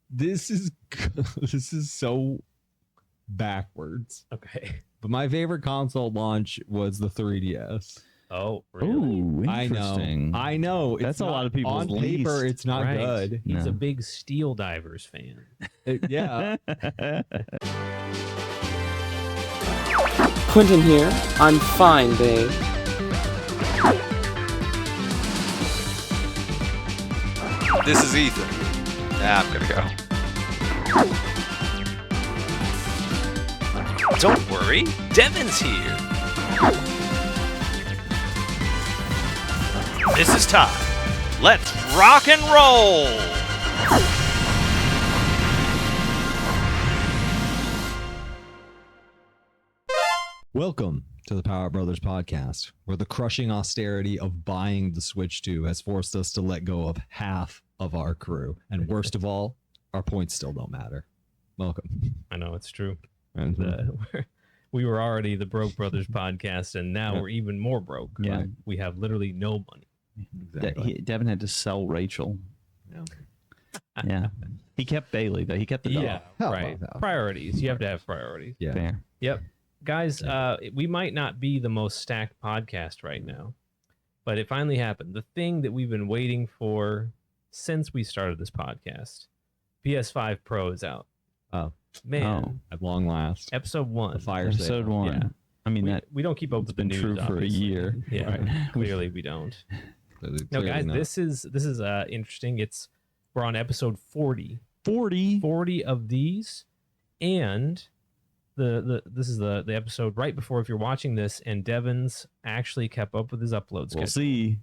This is so backwards. Okay. But my favorite console launch was the 3DS. Oh, really? Ooh, interesting. I know. That's a lot of people's on paper. least. It's not Right. good. He's No. a big Steel Divers fan. Yeah. Quentin here. I'm fine, babe. This is Ethan. Nah, I'm gonna go. Don't worry, Devin's here. This is time. Let's rock and roll! Welcome to the Power Brothers podcast, where the crushing austerity of buying the Switch 2 has forced us to let go of half of our crew. And worst of all, our points still don't matter. Welcome. I know, it's true. And We were already the Broke Brothers podcast, and now we're even more broke. Yeah. We have literally no money. exactly. Devin had to sell Rachel. Yeah. Yeah. He kept Bailey, though. He kept the dog. Yeah, How right. about that? Priorities. You have to have priorities. Yeah. Fair. Yep. Guys, we might not be the most stacked podcast right now, but it finally happened. The thing that we've been waiting for since we started this podcast, PS5 Pro is out. Oh. Man. At long last. Episode 1. The fire Episode sale. 1. Yeah. I mean, We don't keep up that's with the been news, true for a obviously. year. Yeah, Right. clearly we don't. No, Clearly guys, not. this is interesting. We're on episode 40. 40. 40 of these, and this is the episode right before, if you're watching this, and Devin's actually kept up with his upload schedule. We'll see.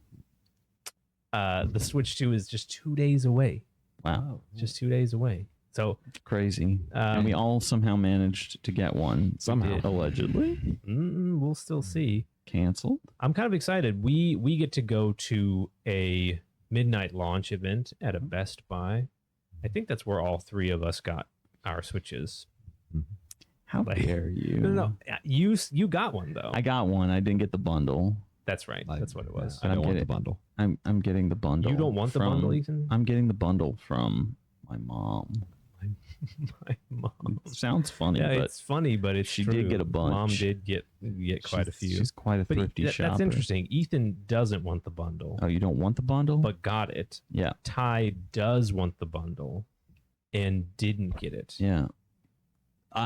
The Switch 2 is just 2 days away. Wow. Just 2 days away. So Crazy. And we all somehow managed to get one. Somehow. Allegedly. we'll still see. Canceled. I'm kind of excited. We get to go to a midnight launch event at a Best Buy. I think that's where all three of us got our Switches. How Like- dare you? No. You got one though. I got one. I didn't get the bundle. That's right. Like, That's what it was. I I'm don't want getting- the bundle. I'm getting the bundle. You don't want the from- bundle, Ethan? I'm getting the bundle from my mom. My mom. It sounds funny, Yeah, but it's funny, but it's she true. did get a bunch. Mom did get quite a few. She's quite a But thrifty shopper. that's interesting. Ethan doesn't want the bundle, Oh, you don't want the bundle? but got it. yeah, Ty does want the bundle and didn't get it. yeah,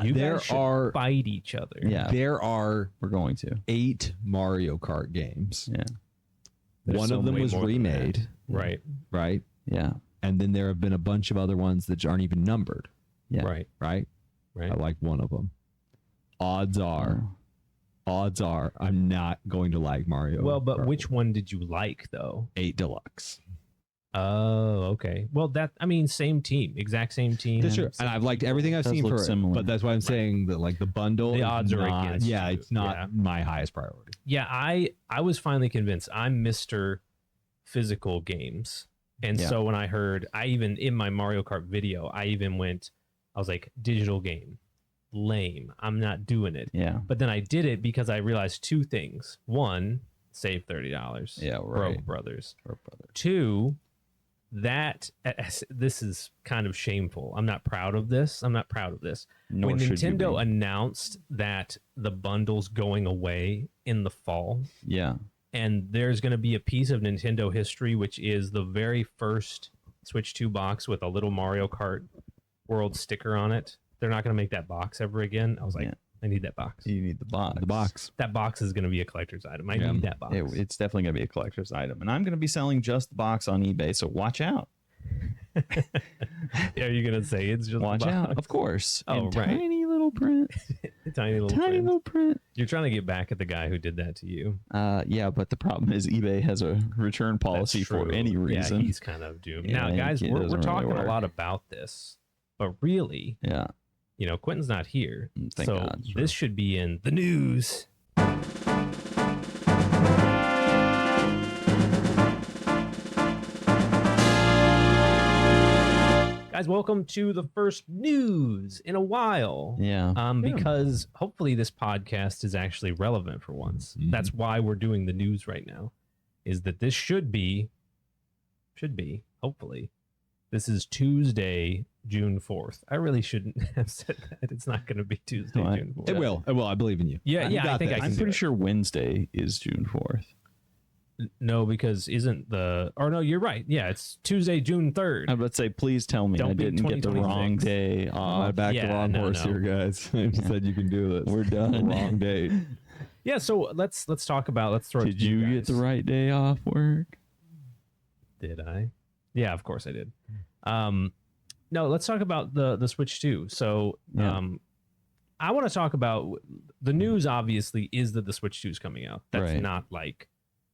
You There guys should are fight each other. yeah. there are We're going to. 8 Mario Kart games. Yeah, There's One so of them way was more than that. remade, Right. right? yeah, And then there have been a bunch of other ones that aren't even numbered, yeah. Right. right? Right. I like one of them. Odds are I'm not going to like Mario. Well, but Kart which one did you like though? 8 Deluxe. Oh, okay. Well, same team, exact same team. That's true. And I've liked everything I've Does seen look for similar. it. But that's why I'm saying that like the bundle The is odds are not- against Yeah, you. it's not Yeah. my highest priority. Yeah, I was finally convinced. I'm Mr. Physical games. And Yeah. so when I heard, in my Mario Kart video, I was like, digital game, lame. I'm not doing it. Yeah, But then I did it because I realized two things. One, save $30. yeah. Broke Right. Brothers. Broke Brothers. Two, this is kind of shameful. I'm not proud of this. Nor When should you Nintendo be. announced that the bundle's going away in the fall, Yeah, and there's going to be a piece of Nintendo history, which is the very first Switch 2 box with a little Mario Kart World sticker on it. They're not going to make that box ever again. I was like, Yeah. I need that box. you need the box. The box. That box is going to be a collector's item. I Yeah. need that box. It's definitely going to be a collector's item, and I'm going to be selling just the box on eBay. So watch out. Are you going to say it's just Watch a box? out. Of course. Oh, And right. Tiny little print. Tiny little Tiny print. little print. You're trying to get back at the guy who did that to you. Yeah, but the problem is eBay has a return policy That's for true. any reason. Yeah, he's kind of doomed. Yeah, Now, guys, it we're doesn't really talking a work. lot about this, but really, Yeah. Quentin's not here. Thank so God. this should be in the news. Guys, welcome to the first news in a while. Yeah. Because hopefully this podcast is actually relevant for once. Mhm. That's why we're doing the news right now. Is that this should be, hopefully, This is Tuesday, June 4th. I really shouldn't have said that. It's not going to be Tuesday, No, June 4th. It will. It will. I believe in you. Yeah, You I got think this. I can I'm do pretty it. sure Wednesday is June 4th. No, because isn't the... Or no, you're right. Yeah, it's Tuesday, June 3rd. I would say, please tell me Don't I be didn't get the wrong 2026. day I off. backed the yeah, wrong no, horse no. here, guys. I said you can do this. We're The done. wrong date. Yeah, so let's talk about... Let's throw it Did to you guys. get the right day off work? Did I? Yeah, of course I did. No, let's talk about the Switch 2. So, Yeah. I want to talk about the news. Obviously, is that the Switch 2 is coming out. That's Right. not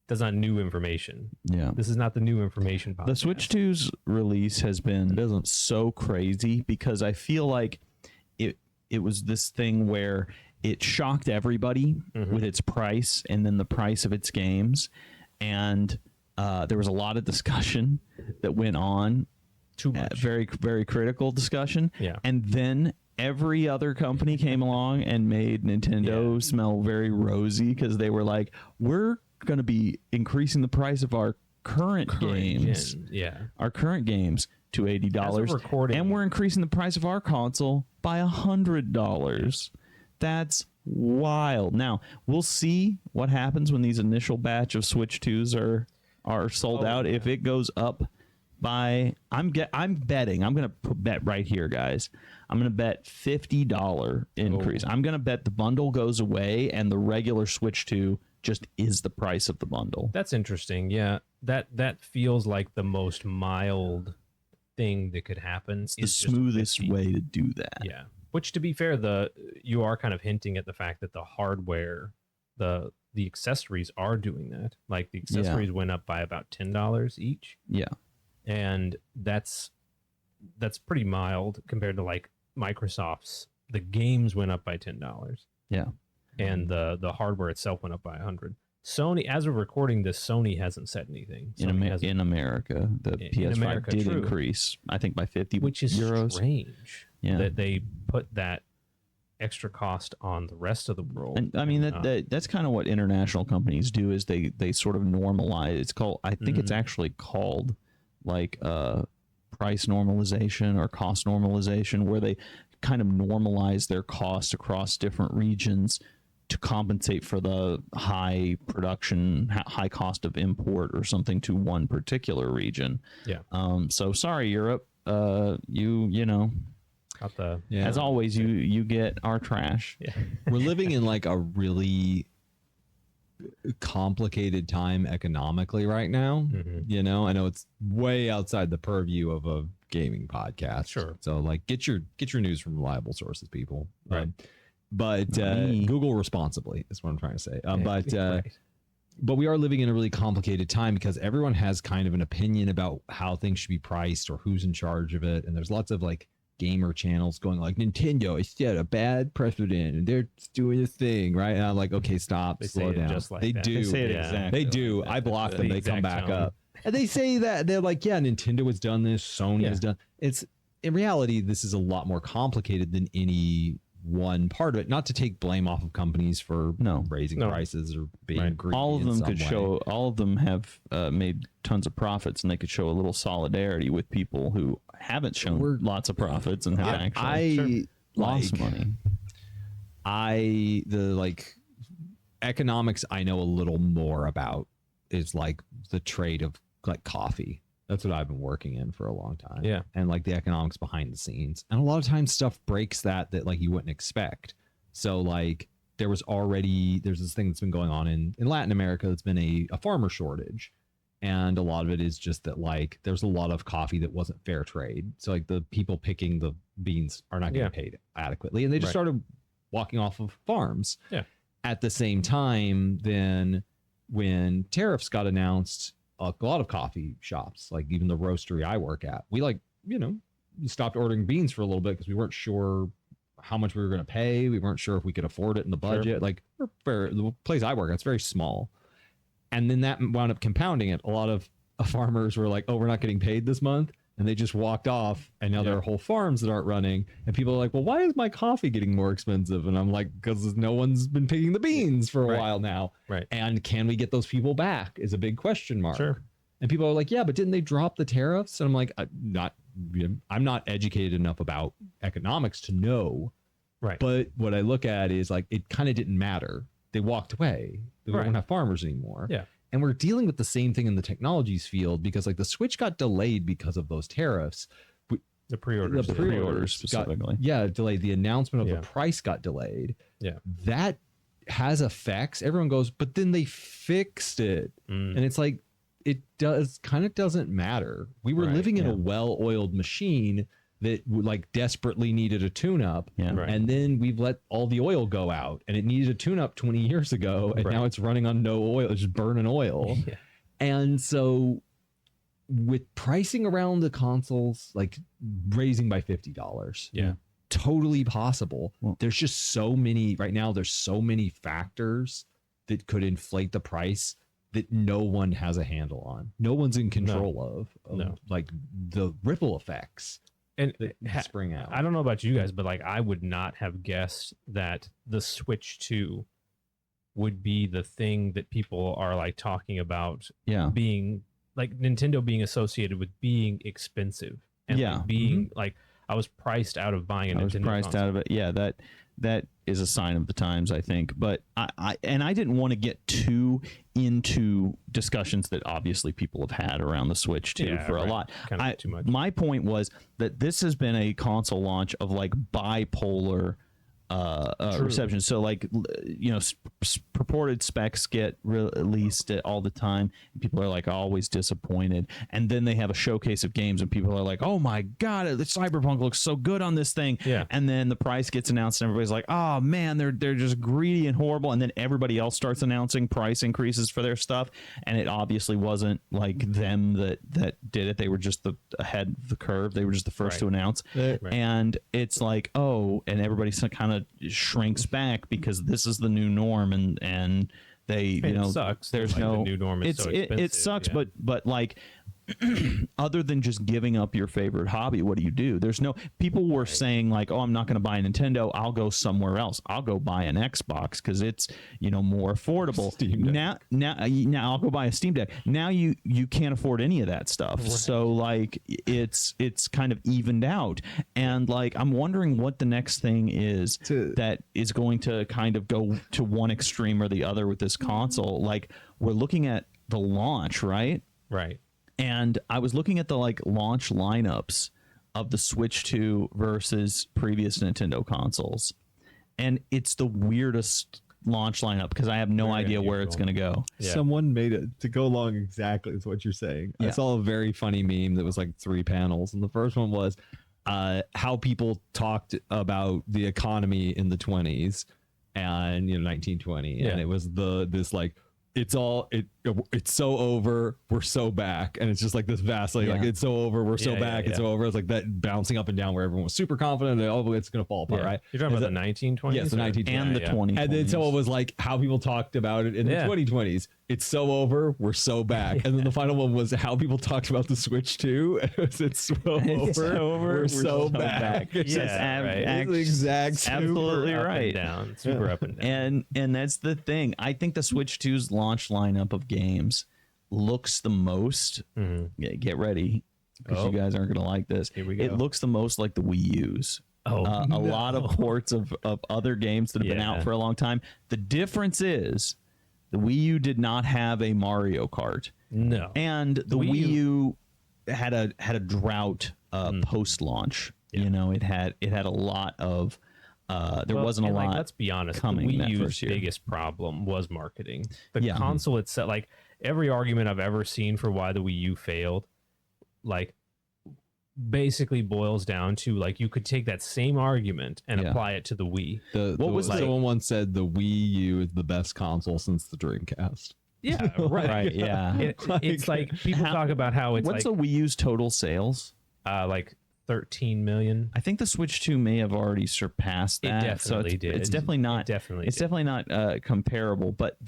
that's not new information. Yeah. This is not the new information podcast. The Switch 2's release has been so crazy because I feel like it was this thing where it shocked everybody with its price and then the price of its games. And there was a lot of discussion that went on. Too much. Very, very critical discussion. Yeah. And then every other company came along and made Nintendo smell very rosy because they were like, we're going to be increasing the price of our current games. gen. Yeah. Our current games to $80. As of recording. And we're increasing the price of our console by $100. That's wild. Now, we'll see what happens when these initial batch of Switch 2s are sold out. If it goes up by, I'm betting, I'm going to bet right here, guys. I'm going to bet $50 increase. I'm going to bet the bundle goes away and the regular Switch 2 just is the price of the bundle. That's interesting. Yeah. That feels like the most mild thing that could happen. It's the is just smoothest 50. way to do that. Yeah. Which, to be fair, you are kind of hinting at the fact that the hardware, the accessories are doing that. Like the accessories went up by about $10 each, Yeah. and that's pretty mild compared to like Microsoft's. The games went up by $10. Yeah. And the hardware itself went up by $100. Sony, as of recording this, Sony hasn't said anything. In America, the PS5 America, did true. increase, I think, by 50 which is euros. strange. Yeah. That they put that extra cost on the rest of the world. And I mean that's kind of what international companies do is they sort of normalize. It's called, I think it's actually called like price normalization or cost normalization, where they kind of normalize their cost across different regions to compensate for the high production, high cost of import or something to one particular region. Yeah. So sorry, Europe. You know, Got the as always, you get our trash. yeah. We're living in like a really complicated time economically right now. You know, I know it's way outside the purview of a gaming podcast. Sure. So like get your news from reliable sources, people. Right. But Me. Google responsibly is what I'm trying to say. Right. But we are living in a really complicated time because everyone has kind of an opinion about how things should be priced or who's in charge of it. And there's lots of like gamer channels going like Nintendo has set a bad precedent and they're doing this thing, right? And I'm like, okay, stop, They slow say it down. just like they that. do. They say it Yeah. exactly. They do. like that. I block The them. They exact come back tone. up. And they say that they're like, yeah, Nintendo has done this. Sony Yeah. has done. It's in reality, this is a lot more complicated than any one part of it. Not to take blame off of companies for raising No. prices or being Right. greedy. All of in them some could way. show. All of them have made tons of profits, and they could show a little solidarity with people who haven't shown lots of profits and have actually lost money. The like economics I know a little more about is like the trade of like coffee. That's what I've been working in for a long time. Yeah. And like the economics behind the scenes. And a lot of times stuff breaks that like you wouldn't expect. So like there's this thing that's been going on in Latin America that's been a farmer shortage. And a lot of it is just that like there's a lot of coffee that wasn't fair trade. So like the people picking the beans are not getting paid adequately. And they just started walking off of farms. Yeah. At the same time, then when tariffs got announced, a lot of coffee shops, like even the roastery I work at, we stopped ordering beans for a little bit because we weren't sure how much we were going to pay. We weren't sure if we could afford it in the budget. Sure. Like the place I work at, it's very small. And then that wound up compounding it. A lot of farmers were like, oh, we're not getting paid this month. And they just walked off. And now there are whole farms that aren't running. And people are like, well, why is my coffee getting more expensive? And I'm like, because no one's been picking the beans for a while now. Right. And can we get those people back is a big question mark. Sure. And people are like, yeah, but didn't they drop the tariffs? And I'm like, not I'm not educated enough about economics to know. Right. But what I look at is like it kind of didn't matter. They walked away. They don't have farmers anymore. Yeah. And we're dealing with the same thing in the technologies field because like the Switch got delayed because of those tariffs. The pre-orders. The pre-orders specifically. Delayed. The announcement of the price got delayed. Yeah. That has effects. Everyone goes, but then they fixed it. And it's like, it doesn't matter. We were living in a well-oiled machine that like desperately needed a tune-up. Yeah. Right. And then we've let all the oil go out and it needed a tune-up 20 years ago. And now it's running on no oil. It's just burning oil. Yeah. And so with pricing around the consoles, like raising by $50. Yeah. Totally possible. Well, there's just so many right now. There's so many factors that could inflate the price that no one has a handle on. No one's in control of like the ripple effects And that spring out. I don't know about you guys, but like I would not have guessed that the Switch 2 would be the thing that people are like talking about being like Nintendo being associated with being expensive and like being like I was priced out of buying a Nintendo console. Out of it. Yeah, that is a sign of the times, I think. But I didn't want to get too into discussions that obviously people have had around the Switch too a lot. Kind of too much. My point was that this has been a console launch of like bipolar reception. So like, you know, purported specs get released all the time. And people are like always disappointed. And then they have a showcase of games and people are like, oh my God, the Cyberpunk looks so good on this thing. Yeah. And then the price gets announced and everybody's like, oh man, they're just greedy and horrible. And then everybody else starts announcing price increases for their stuff. And it obviously wasn't like them that did it. They were just ahead of the curve. They were just the first to announce. Right. And it's like, oh, and everybody kind of shrinks back because this is the new norm and they sucks. There's like no the new norm is so expensive. It sucks, but like other than just giving up your favorite hobby, what do? There's no people were saying like, oh, I'm not going to buy a Nintendo. I'll go somewhere else. I'll go buy an Xbox because it's more affordable. Steam Deck. Now I'll go buy a Steam Deck. Now you can't afford any of that stuff. Right. So like it's kind of evened out. And like I'm wondering what the next thing is that is going to kind of go to one extreme or the other with this console. Like we're looking at the launch, right? Right. And I was looking at the like launch lineups of the Switch 2 versus previous Nintendo consoles. And it's the weirdest launch lineup because I have no idea where it's going to go. Yeah. Someone made it to go along exactly with what you're saying. I saw a very funny meme that was like 3 panels. And the first one was how people talked about the economy in the 20s and 1920. Yeah. And it was this like, it's so over, we're so back, and it's just like this vastly like it's so over, we're so back, it's so over. It's like that bouncing up and down where everyone was super confident that it's gonna fall apart, right? You're talking about the 1920s? Yes, the 1920s and the 2020s. And then someone was like how people talked about it in the 2020s. It's so over, we're so back. And then the final one was how people talked about the Switch 2. It's so over, we're so back. It's the exact absolutely up right. And down, super up and down. And that's the thing. I think the Switch 2's launch lineup of games looks the most. Get ready because you guys aren't going to like this. Here we go. It looks the most like the Wii U's. A lot of ports of other games that have been out for a long time. The difference is the Wii U did not have a Mario Kart. No. And the Wii U had a drought post launch. Yeah. It had a lot of there wasn't a lot. Like, let's be honest. coming The that Wii U's first year. biggest problem was marketing. The console itself, like every argument I've ever seen for why the Wii U failed, like basically boils down to like you could take that same argument and apply it to the Wii. Someone once said the Wii U is the best console since the Dreamcast. Yeah, right. Right, yeah. It's like people talk about how it's What's like the Wii U's total sales? like 13 million. I think the Switch 2 may have already surpassed that. It definitely did. It's definitely not. It's definitely not comparable. But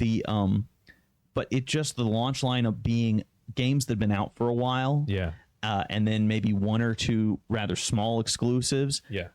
but it just the launch lineup being games that have been out for a while. Yeah. And then maybe one or two rather small exclusives. Yeah.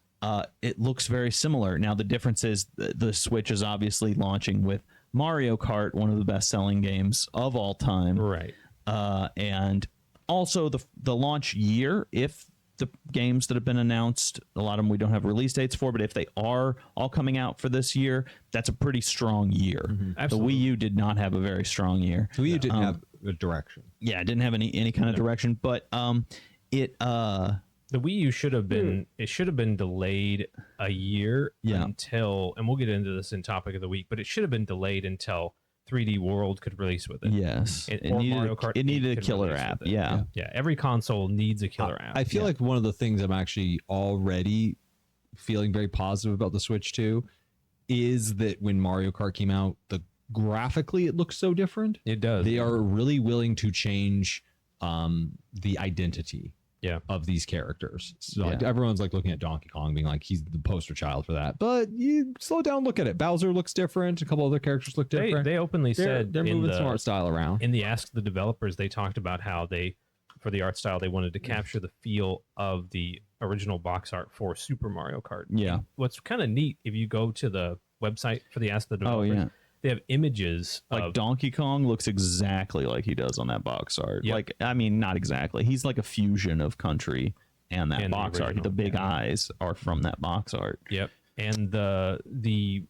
It looks very similar. Now the difference is the Switch is obviously launching with Mario Kart, one of the best-selling games of all time. Right. And also the launch year, if the games that have been announced, a lot of them we don't have release dates for, but if they are all coming out for this year, that's a pretty strong year. The Wii U did not have a very strong year. The Wii U didn't have a direction. Yeah, it didn't have any kind of direction, but it the Wii U should have been it should have been delayed a year until, and we'll get into this in topic of the week, but it should have been delayed until 3D World could release with it. Yes, It needed a killer app. Yeah, every console needs a killer app. I feel like one of the things I'm actually already feeling very positive about the Switch 2 is that when Mario Kart came out, graphically it looks so different. It does. They are really willing to change the identity of these characters. So like, everyone's like looking at Donkey Kong being like he's the poster child for that. But you slow down, look at it. Bowser looks different. A couple other characters look different. They openly said they're moving some art style around. In the Ask the Developers, they talked about how for the art style, they wanted to capture the feel of the original box art for Super Mario Kart. Yeah. And what's kind of neat, if you go to the website for the Ask the Developers, they have images like Donkey Kong looks exactly like he does on that box art. Yep. Like, I mean, not exactly. He's like a fusion of Country and that box art. The big eyes are from that box art. Yep. And they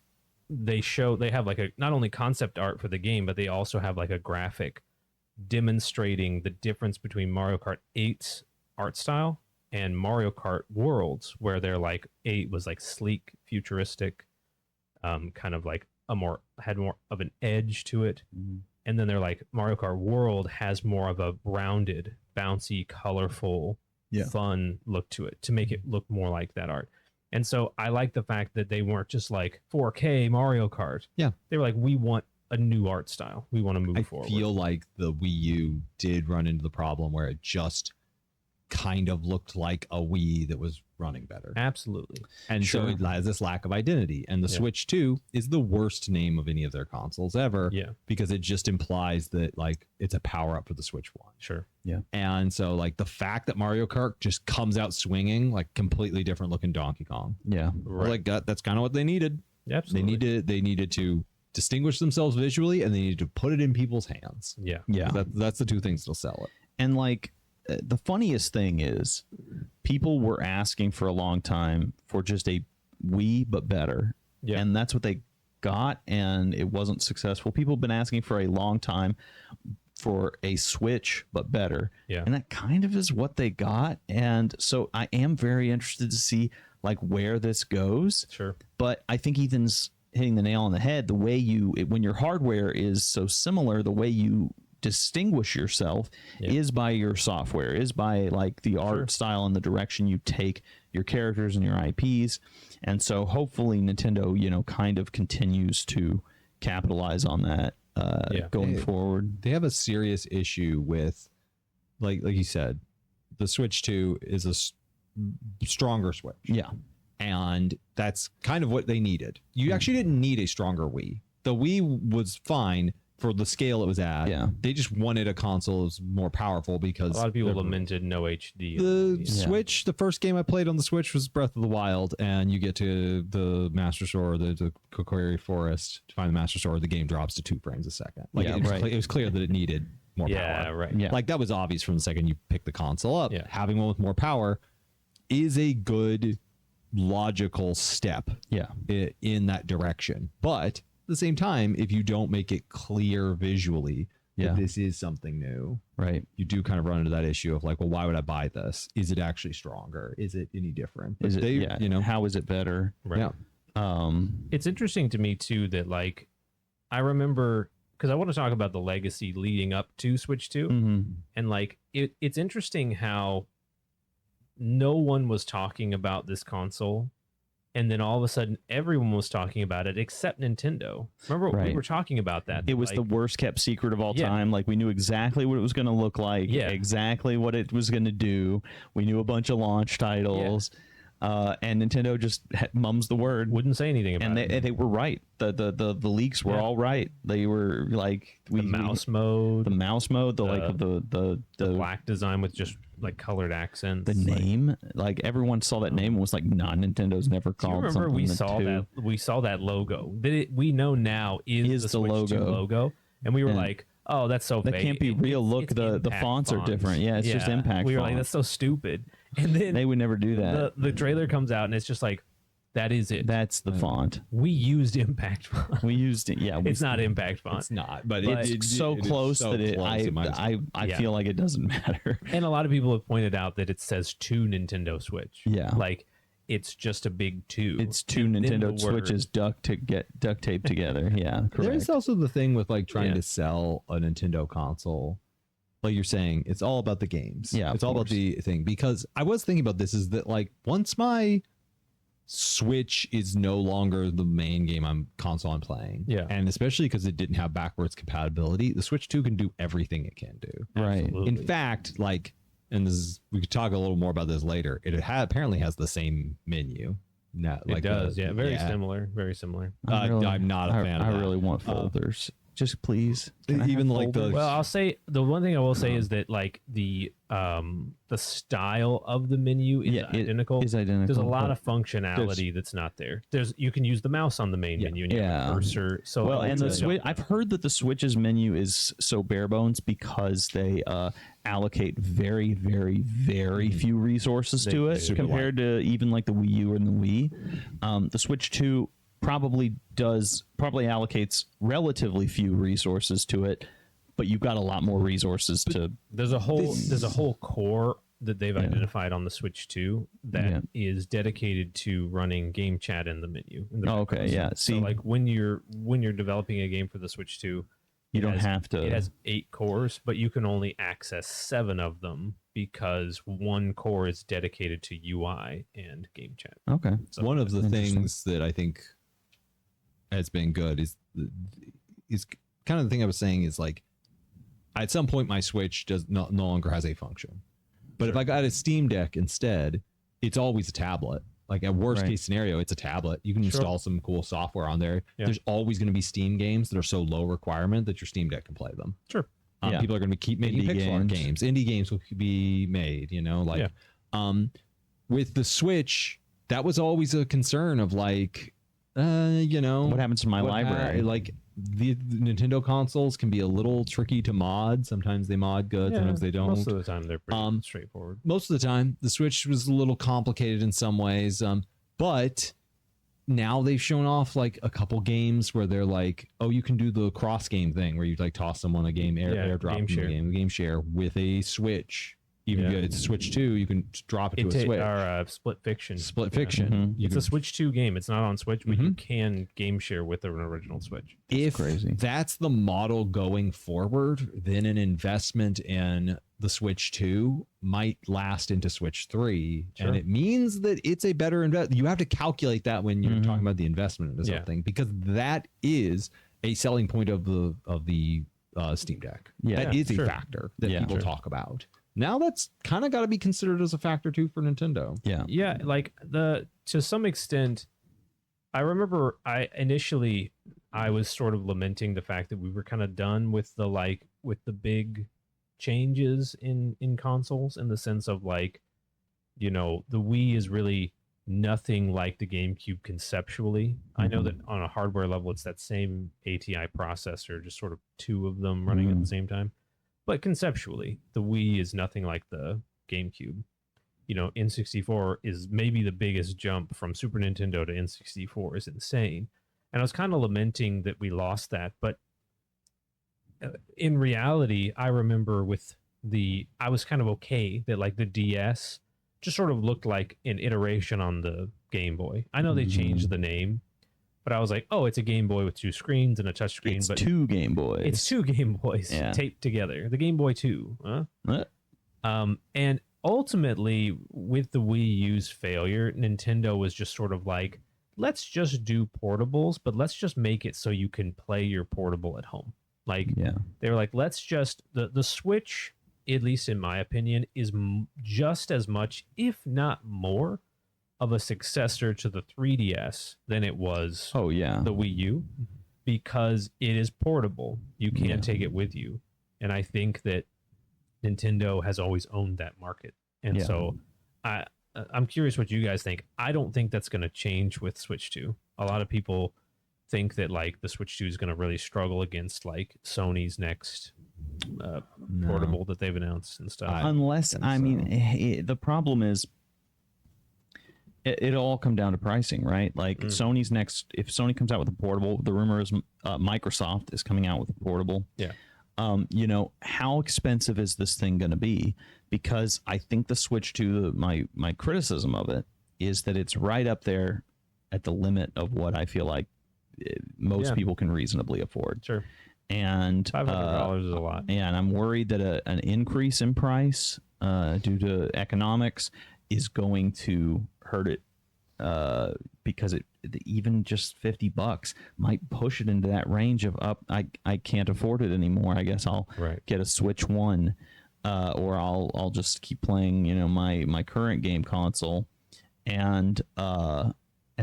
have like a not only concept art for the game, but they also have like a graphic demonstrating the difference between Mario Kart 8's art style and Mario Kart Worlds, where they're like 8 was like sleek, futuristic, kind of like had more of an edge to it. And then they're like Mario Kart World has more of a rounded, bouncy, colorful, fun look to it to make it look more like that art. And so I like the fact that they weren't just like 4K Mario Kart. Yeah. They were like, we want a new art style. We want to move forward. I feel like the Wii U did run into the problem where it just kind of looked like a Wii that was running better. Absolutely. And so it has this lack of identity. And the Switch 2 is the worst name of any of their consoles ever. Yeah. Because it just implies that like it's a power up for the Switch 1. Sure. Yeah. And so like the fact that Mario Kart just comes out swinging like completely different looking Donkey Kong. Yeah. Right. Like that's kind of what they needed. Absolutely. They needed to distinguish themselves visually and they needed to put it in people's hands. Yeah. Yeah. That's the two things that'll sell it. And like the funniest thing is people were asking for a long time for just a Wii but better. Yeah. And that's what they got, and it wasn't successful. People have been asking for a long time for a Switch but better. Yeah. And that kind of is what they got. And so I am very interested to see like where this goes. Sure. But I think Ethan's hitting the nail on the head. The way when your hardware is so similar, the way you distinguish yourself is by your software, is by like the art style and the direction you take your characters and your IPs. And so hopefully Nintendo, kind of continues to capitalize on that going forward. They have a serious issue with, like you said, the Switch 2 is a stronger Switch. Yeah. And that's kind of what they needed. You actually didn't need a stronger Wii. The Wii was fine for the scale it was at. Yeah. They just wanted a console that was more powerful because a lot of people lamented no HD. The Switch, the first game I played on the Switch was Breath of the Wild, and you get to the Master Sword, the Kokiri Forest to find the Master Sword, the game drops to 2 frames a second. Like it was clear that it needed more power. Yeah, right. Yeah. Like that was obvious from the second you pick the console up. Yeah. Having one with more power is a good logical step in that direction. But at the same time, if you don't make it clear visually that this is something new, right, you do kind of run into that issue of like, well, why would I buy this? Is it actually stronger? Is it any different? But how is it better? Right. Yeah. It's interesting to me too that like I remember, because I want to talk about the legacy leading up to Switch 2, and like it's interesting how no one was talking about this console, and then all of a sudden everyone was talking about it except Nintendo. Remember we were talking about that? It was the worst kept secret of all time. Like we knew exactly what it was going to look like, exactly what it was going to do. We knew a bunch of launch titles. And Nintendo just mums the word, wouldn't say anything about it. And they were right. The leaks were all right. They were like the mouse mode, the black design with just like colored accents. The name, like everyone saw that name and was like, "Nah, Nintendo's never called." Do you remember we saw that logo that we know now is the Switch 2 logo, and we were like, "Oh, that's so that fake. can't be real." Look, it's the fonts are different. Yeah, it's just impact. We were font. like, "That's so stupid." And then They would never do that. the trailer comes out and it's just like, that is it. That's the font. We used impact font. We used it. Yeah, It's not impact font. It's not, but It's so close that I Yeah. feel like it doesn't matter. And a lot of people have pointed out that it says to Nintendo Switch. Yeah. Like it's just a big 2. It's two And then Nintendo the word- Switches duct taped together. Yeah, correct. There's also the thing with like trying Yeah. to sell a Nintendo console. Like you're saying, it's all about the games. Yeah, of it's all about course. the thing. Because I was thinking about this is that like once my Switch is no longer the main console I'm playing. Yeah. And especially because it didn't have backwards compatibility, the Switch 2 can do everything it can do. Right. Absolutely. In fact, like, and this is, we could talk a little more about this later. It apparently has the same menu. No, It does. Yeah. Very similar. Very similar. I'm not a fan of I that. really want folders. Just please. Can I Even have like the- folders? Well, I'll say the one thing I will say is that like the style of the menu is Yeah, it identical. is identical. There's a lot but- of functionality that's not there. You can use the mouse on the main menu and you have Yeah. a cursor. So Well, and the it's a- Switch, I've heard that the Switch's menu is so bare bones because they allocate very, very, very few resources to it do. compared to even like the Wii U and the Wii. The Switch 2 probably allocates relatively few resources to it, but you've got a lot more resources to. there's a whole core that they've identified on the Switch 2 that is dedicated to running game chat in the menu. In the Oh, okay, menus. yeah. So See, like when you're developing a game for the Switch 2, you don't have to. It has 8 cores, but you can only access 7 of them because one core is dedicated to UI and game chat. Okay. So One of the Interesting. things that I think has been good is kind of the thing I was saying is like at some point my Switch no longer has a function. But if I got a Steam Deck instead, it's always a tablet. Like at worst Right. case scenario, it's a tablet. You can install some cool software on there. Yeah. There's always going to be Steam games that are so low requirement that your Steam Deck can play them. Sure. Yeah. People are going to keep making Indie pixel art games. games. Indie games will be made, like with the Switch, that was always a concern of like, What happens to my what library? like the Nintendo consoles can be a little tricky to mod. Sometimes they mod good, sometimes they don't. Most of the time, they're pretty straightforward. Most of the time, the Switch was a little complicated in some ways, but now they've shown off like a couple games where they're like, oh, you can do the cross game thing where you like toss someone a game, airdrop game them share. a game share with a Switch. Even if it's Switch 2, you can drop it to a Switch. Our Split Fiction. Split Yeah. Fiction. Mhm. You It's can- a Switch 2 game. It's not on Switch, but you can game share with an original Switch. if crazy. that's the model going forward, then an investment in the Switch 2 might last into Switch 3. Sure. And it means that it's a better investment. You have to calculate that when you're Mhm. talking about the investment into Yeah. something, because that is a selling point of the Steam Deck. Yeah, that is sure. a factor that Yeah. people Sure. talk about. Now that's kind of got to be considered as a factor too for Nintendo. Yeah. Yeah, like to some extent, I remember I was sort of lamenting the fact that we were kind of done with the big changes in consoles, in the sense of like, the Wii is really nothing like the GameCube conceptually. I know that on a hardware level, it's that same ATI processor, just sort of 2 of them running at the same time. But conceptually, the Wii is nothing like the GameCube. N64 is maybe the biggest jump from Super Nintendo to N64 is insane. And I was kind of lamenting that we lost that. But in reality, I remember I was kind of okay that like the DS just sort of looked like an iteration on the Game Boy. I know they changed the name, but I was like, oh, it's a Game Boy with 2 screens and a touch screen. It's but 2 Game Boys. it's 2 Game Boys Yeah. taped together. The Game Boy 2. Huh? And ultimately, with the Wii U's failure, Nintendo was just sort of like, let's just do portables, but let's just make it so you can play your portable at home. Like, Yeah. they were like, let's just the Switch, at least in my opinion, is just as much, if not more, of a successor to the 3DS than it was Oh yeah. the Wii U, because it is portable. You can Yeah. take it with you. And I think that Nintendo has always owned that market. And Yeah. so I'm curious what you guys think. I don't think that's going to change with Switch 2. A lot of people think that like the Switch 2 is going to really struggle against like Sony's next portable that they've announced and stuff. Unless, I mean, the problem is it'll all come down to pricing, right? Like Sony's next, if Sony comes out with a portable, the rumor is Microsoft is coming out with a portable. Yeah. You know, how expensive is this thing going to be? Because I think the Switch 2, my criticism of it is that it's right up there at the limit of what I feel like most people can reasonably afford. Sure. And $500 is a lot. Yeah, and I'm worried that an increase in price due to economics is going to hurt it because even just $50 might push it into that range of up. I can't afford it anymore. I guess I'll get a Switch 1, or I'll just keep playing, you know, my current game console, and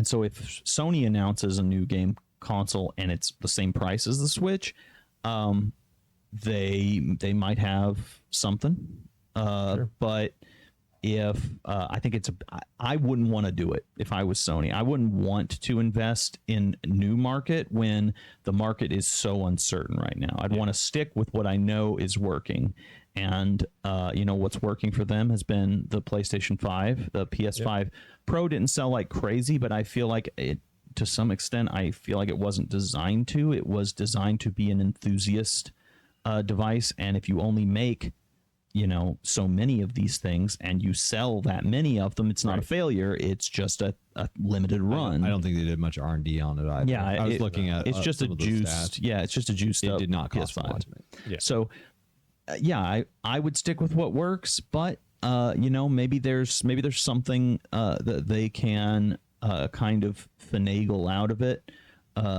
so if Sony announces a new game console and it's the same price as the Switch, they might have something, but if I think I wouldn't want to do it if I was Sony. I wouldn't want to invest in a new market when the market is so uncertain right now. I'd want to stick with what I know is working, and you know, what's working for them has been the PlayStation 5. The PS5 Pro didn't sell like crazy, but I feel like it, to some extent, I feel like it wasn't designed to. It was designed to be an enthusiast device, and if you only make, you know, so many of these things and you sell that many of them, it's not a failure. It's just a limited run. I don't think they did much R&D on it either. Yeah, I was looking at it's just a juiced. Yeah, it's just a juiced. It up did not cost PS5. much. Yeah. So I would stick with what works, but you know, maybe there's something that they can kind of finagle out of it.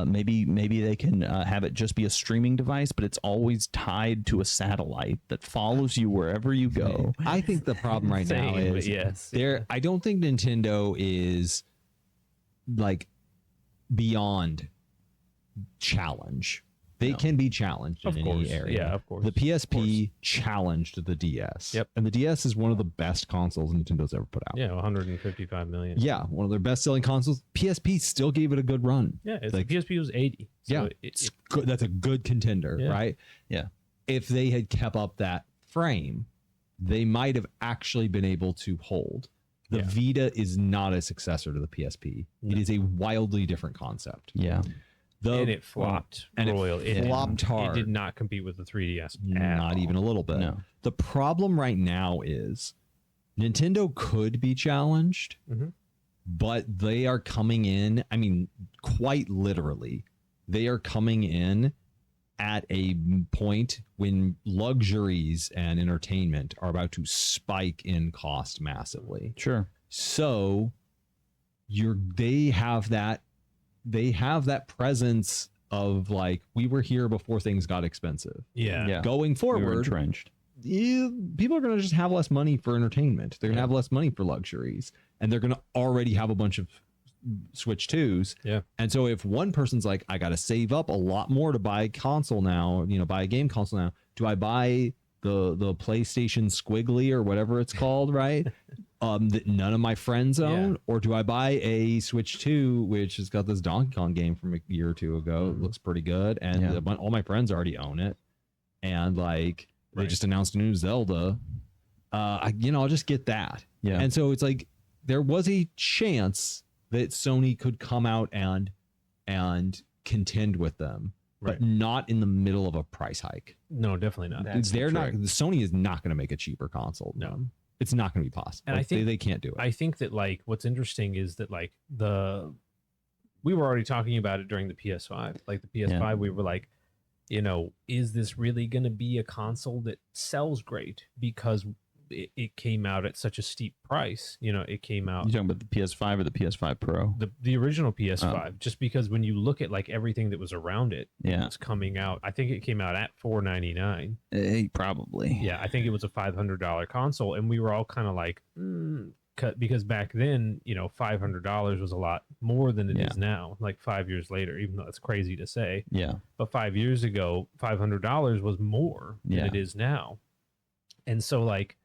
Maybe they can have it just be a streaming device, but it's always tied to a satellite that follows you wherever you go. I think the problem right now is I don't think Nintendo is like beyond challenge. They can be challenged in any area. Yeah, of course. The PSP challenged the DS. Yep. And the DS is one of the best consoles Nintendo's ever put out. Yeah, 155 million. Yeah, one of their best-selling consoles. PSP still gave it a good run. Yeah, like, the PSP was 80. So yeah, it's good. That's a good contender, right? Yeah. If they had kept up that frame, they might have actually been able to hold. The Vita is not a successor to the PSP. No. It is a wildly different concept. Yeah. And it flopped royal. It flopped hard. It did not compete with the 3DS. Not even a little bit. No. The problem right now is Nintendo could be challenged, but they are coming in. I mean, quite literally, they are coming in at a point when luxuries and entertainment are about to spike in cost massively. Sure. So they have that presence of like, we were here before things got expensive. Yeah. Going We were forward, entrenched. people are going to just have less money for entertainment. They're going to have less money for luxuries, and they're going to already have a bunch of Switch 2s. Yeah. And so if one person's like, I got to save up a lot more to buy a console now, you know, buy a game console now. Do I buy the PlayStation Squiggly or whatever it's called, right? That none of my friends own, or do I buy a Switch 2, which has got this Donkey Kong game from a year or two ago? It looks pretty good, and all my friends already own it, and like they just announced a new Zelda. I'll just get that. Yeah, and so it's like there was a chance that Sony could come out and contend with them. But not in the middle of a price hike. No, definitely not. Sony is not going to make a cheaper console. No, it's not going to be possible. And I think they can't do it. I think that like what's interesting is that like we were already talking about it during the PS5. Like the PS5, we were like, you know, is this really going to be a console that sells great because it came out at such a steep price? You know, it came out. You talking about the PS5 or the PS5 Pro? The original PS5. Just because when you look at like everything that was around it, it's coming out. I think it came out at $499. Probably. Yeah, I think it was a $500 console, and we were all kind of like, because back then, you know, $500 was a lot more than it is now. Like 5 years later, even though that's crazy to say. Yeah. But 5 years ago, $500 was more than it is now, and so like.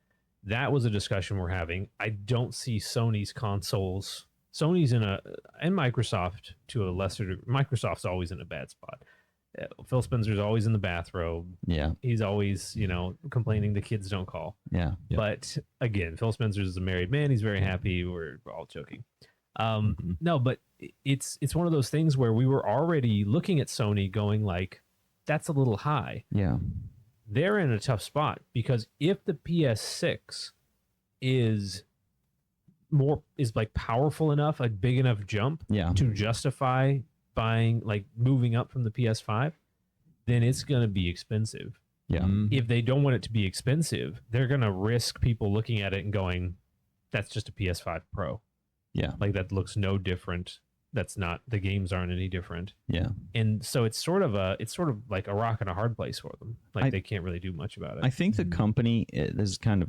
That was a discussion we're having. I don't see Sony's consoles. Sony's and Microsoft to a lesser degree. Microsoft's always in a bad spot. Phil Spencer's always in the bathrobe. Yeah. He's always, complaining the kids don't call. Yeah. Yeah. But again, Phil Spencer is a married man. He's very happy. We're all joking. No, but it's one of those things where we were already looking at Sony going like, that's a little high. Yeah. They're in a tough spot because if the PS6 is like powerful enough, a big enough jump Yeah. to justify buying, like moving up from the PS5, then it's going to be expensive. Yeah. Mhm. If they don't want it to be expensive, they're going to risk people looking at it and going, that's just a PS5 Pro. Yeah. Like that looks no different. That's not, the games aren't any different. Yeah. And so it's sort of like a rock and a hard place for them. Like they can't really do much about it. I think the company, this is kind of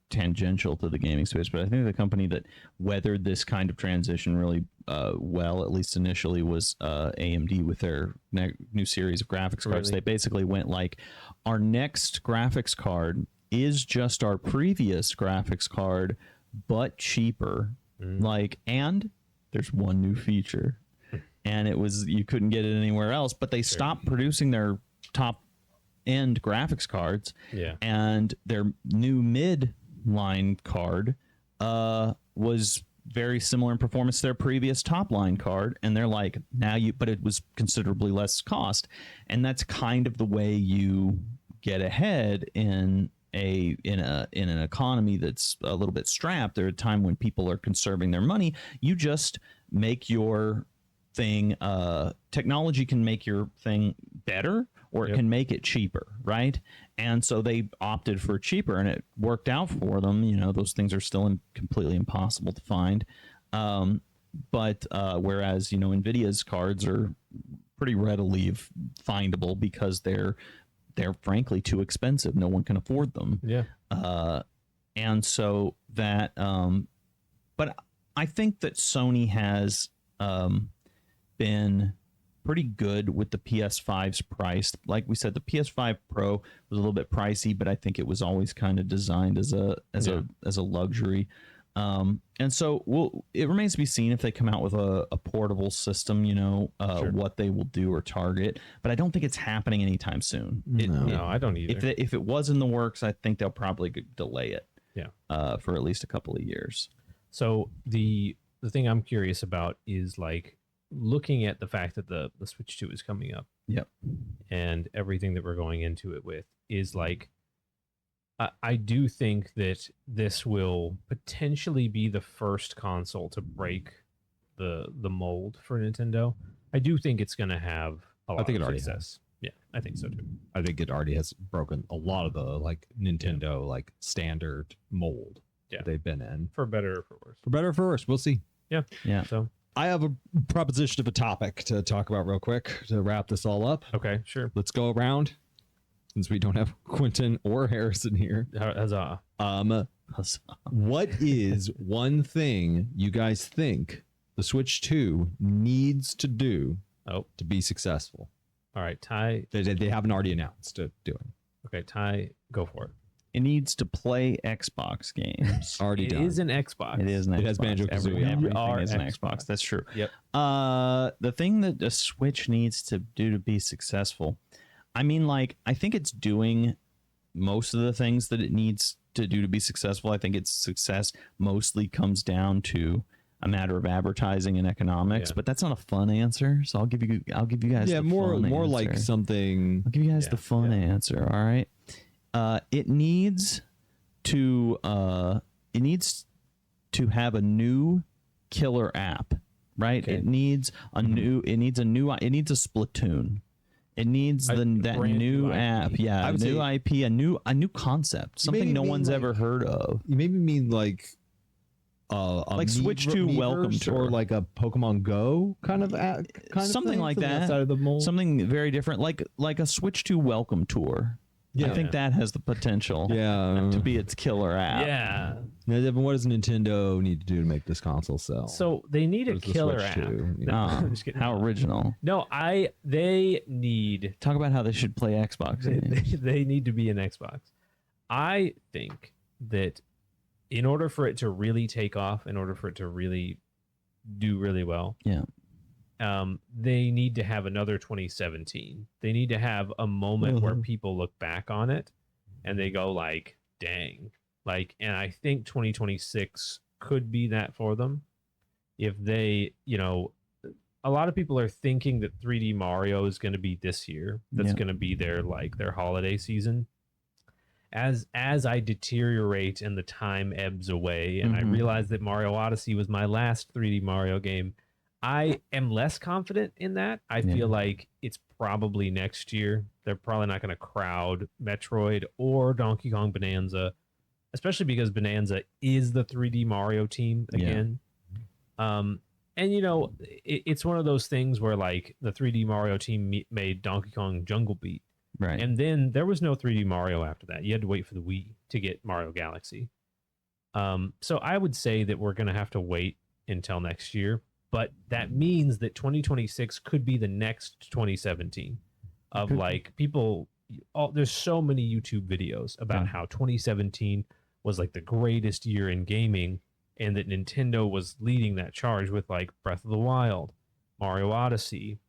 tangential to the gaming space, but I think the company that weathered this kind of transition really well, at least initially, was AMD with their new series of graphics cards. Really? They basically went like, our next graphics card is just our previous graphics card, but cheaper. Like, and there's one new feature. And it was, you couldn't get it anywhere else, but they stopped producing their top end graphics cards. Yeah. And their new mid line card was very similar in performance to their previous top line card, and they're like, but it was considerably less cost. And that's kind of the way you get ahead in an economy that's a little bit strapped. There are a time when people are conserving their money. You just make your thing, technology can make your thing better, or it can make it cheaper, right? And so they opted for cheaper, and it worked out for them. Those things are still completely impossible to find. But whereas, NVIDIA's cards are pretty readily findable because they're frankly too expensive. No one can afford them. Yeah. And so that, but I think that Sony has been pretty good with the PS5's price. Like we said, the PS5 Pro was a little bit pricey, but I think it was always kind of designed as a luxury. And so it remains to be seen if they come out with a portable system, what they will do or target. But I don't think it's happening anytime soon. No, I don't either. If it was in the works, I think they'll probably delay it. Yeah. For at least a couple of years. So the thing I'm curious about is like looking at the fact that the Switch 2 is coming up. Yep. And everything that we're going into it with is like, I do think that this will potentially be the first console to break the mold for Nintendo. I do think it's going to have a lot of success. Yeah, I think so too. I think it already has broken a lot of the like Nintendo like standard mold that they've been in. For better or for worse. For better or for worse, we'll see. Yeah. Yeah. So I have a proposition of a topic to talk about real quick to wrap this all up. okay, sure. Let's go around since we don't have Quentin or Harrison here. Huzzah. What is one thing you guys think the Switch 2 needs to do to be successful? All right, Ty. They haven't already announced doing. Okay, Ty, go for it. It needs to play Xbox games. Already done. It is an Xbox. It is an Xbox. It has Banjo-Kazooie. Everything is an Xbox. Xbox. That's true. Yep. The thing that the Switch needs to do to be successful, I mean, like, I think it's doing most of the things that it needs to do to be successful. I think its success mostly comes down to a matter of advertising and economics, but that's not a fun answer. So I'll give you guys the more fun answer. like something. I'll give you guys the fun answer. All right. It needs to have a new killer app, right? Okay. It needs a Splatoon. It needs that new app. Yeah, a new IP, a new concept, something no one's ever heard of. You maybe mean like like Switch 2 Welcome Tour, or like a Pokemon Go kind of something thing? like that. Outside of the mold? Something very different, like a Switch 2 Welcome Tour. Yeah. I think that has the potential to be its killer app. Yeah. Now, Devin, what does Nintendo need to do to make this console sell? So they need a What does the killer Switch app. do? No, I'm just kidding. How original. No, they need Talk about how they should play Xbox games. they need to be an Xbox. I think that in order for it to really take off, in order for it to really do really well, Yeah. they need to have another 2017. They need to have a moment where people look back on it and they go like, dang. Like, and I think 2026 could be that for them. If they, a lot of people are thinking that 3D Mario is going to be this year. That's going to be their holiday season. As I deteriorate and the time ebbs away, and I realize that Mario Odyssey was my last 3D Mario game, I am less confident in that. I feel like it's probably next year. They're probably not going to crowd Metroid or Donkey Kong Bonanza, especially because Bonanza is the 3D Mario team again. And it's one of those things where like the 3D Mario team made Donkey Kong Jungle Beat. Right. And then there was no 3D Mario after that. You had to wait for the Wii to get Mario Galaxy. So I would say that we're going to have to wait until next year. But that means that 2026 could be the next 2017 of like people. There's so many YouTube videos about how 2017 was like the greatest year in gaming and that Nintendo was leading that charge with like Breath of the Wild, Mario Odyssey,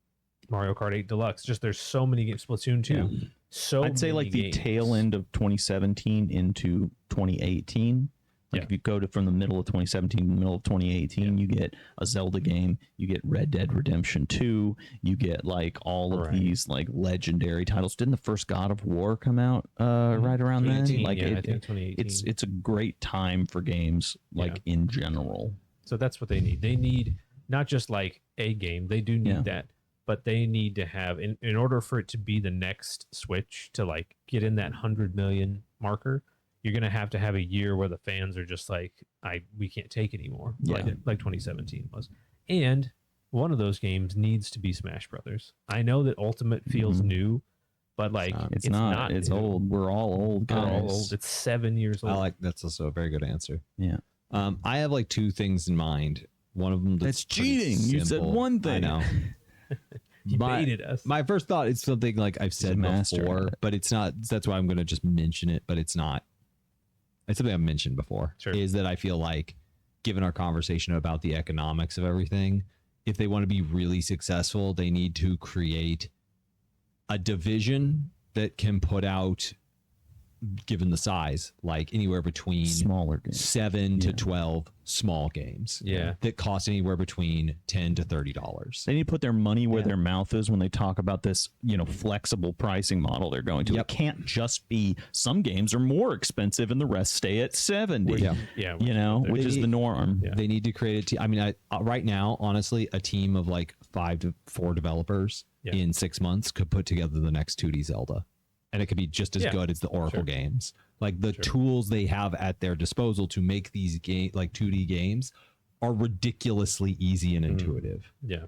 Mario Kart 8 Deluxe. Just there's so many games. Splatoon 2. Yeah. So I'd say like the games. tail end of 2017 into 2018. Like if you go from the middle of 2017 to the middle of 2018, you get a Zelda game, you get Red Dead Redemption 2, you get like all of these like legendary titles. Didn't the first God of War come out right around then? Like I think 2018. It's a great time for games like in general. So that's what they need. They need not just like a game. They do need that, but they need to have in order for it to be the next Switch to like get in that 100 million marker. You're gonna have to have a year where the fans are just like, we can't take anymore, like 2017 was. And one of those games needs to be Smash Brothers. I know that Ultimate feels new, but like it's not. It's new. old. We're all old guys. We're all old. It's 7 years old. That's also a very good answer. Yeah. I have like two things in mind. One of them that's cheating. You said one thing. I know. He baited us. My first thought is something like I've said before, but it's not. That's why I'm going to just mention it, but it's not. It's something I've mentioned before. Sure. Is that I feel like, given our conversation about the economics of everything, if they want to be really successful, they need to create a division that can put out, given the size, like anywhere between smaller games, 7 to 12 small games. Yeah. That cost anywhere between $10 to $30. They need to put their money where their mouth is when they talk about this, flexible pricing model they're going to. It can't just be some games are more expensive and the rest stay at 70. Which is the norm. They need to create a team. I mean, right now, honestly, a team of like 5 to 4 developers in 6 months could put together the next 2D Zelda. And it could be just as good as the Oracle games. Like the tools they have at their disposal to make these like 2D games are ridiculously easy and intuitive. Yeah.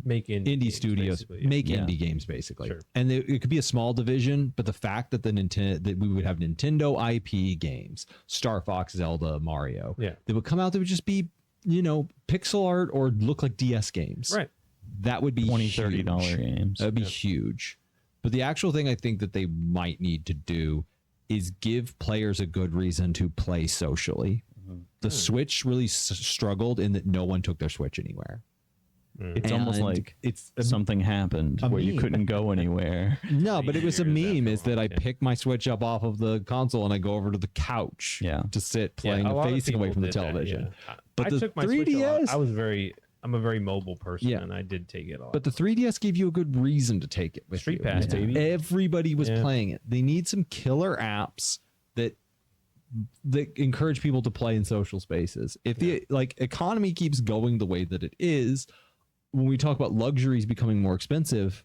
Make indie studios make indie games basically. Sure. And it could be a small division, but the fact that that we would have Nintendo IP games, Star Fox, Zelda, Mario, they would come out that would just be, pixel art or look like DS games. Right. That would be $20-$30 games. That would be huge. But the actual thing I think that they might need to do is give players a good reason to play socially. The Switch really struggled in that no one took their Switch anywhere. It's almost like something happened where you couldn't go anywhere. No, but it was a meme. Is that I pick my Switch up off of the console and I go over to the couch to sit playing and facing away from the television. But I took my 3DS, Switch I'm a very mobile person, and I did take it off. But the 3DS gave you a good reason to take it with Street Pass, baby. Everybody was playing it. They need some killer apps that encourage people to play in social spaces. If the economy keeps going the way that it is, when we talk about luxuries becoming more expensive,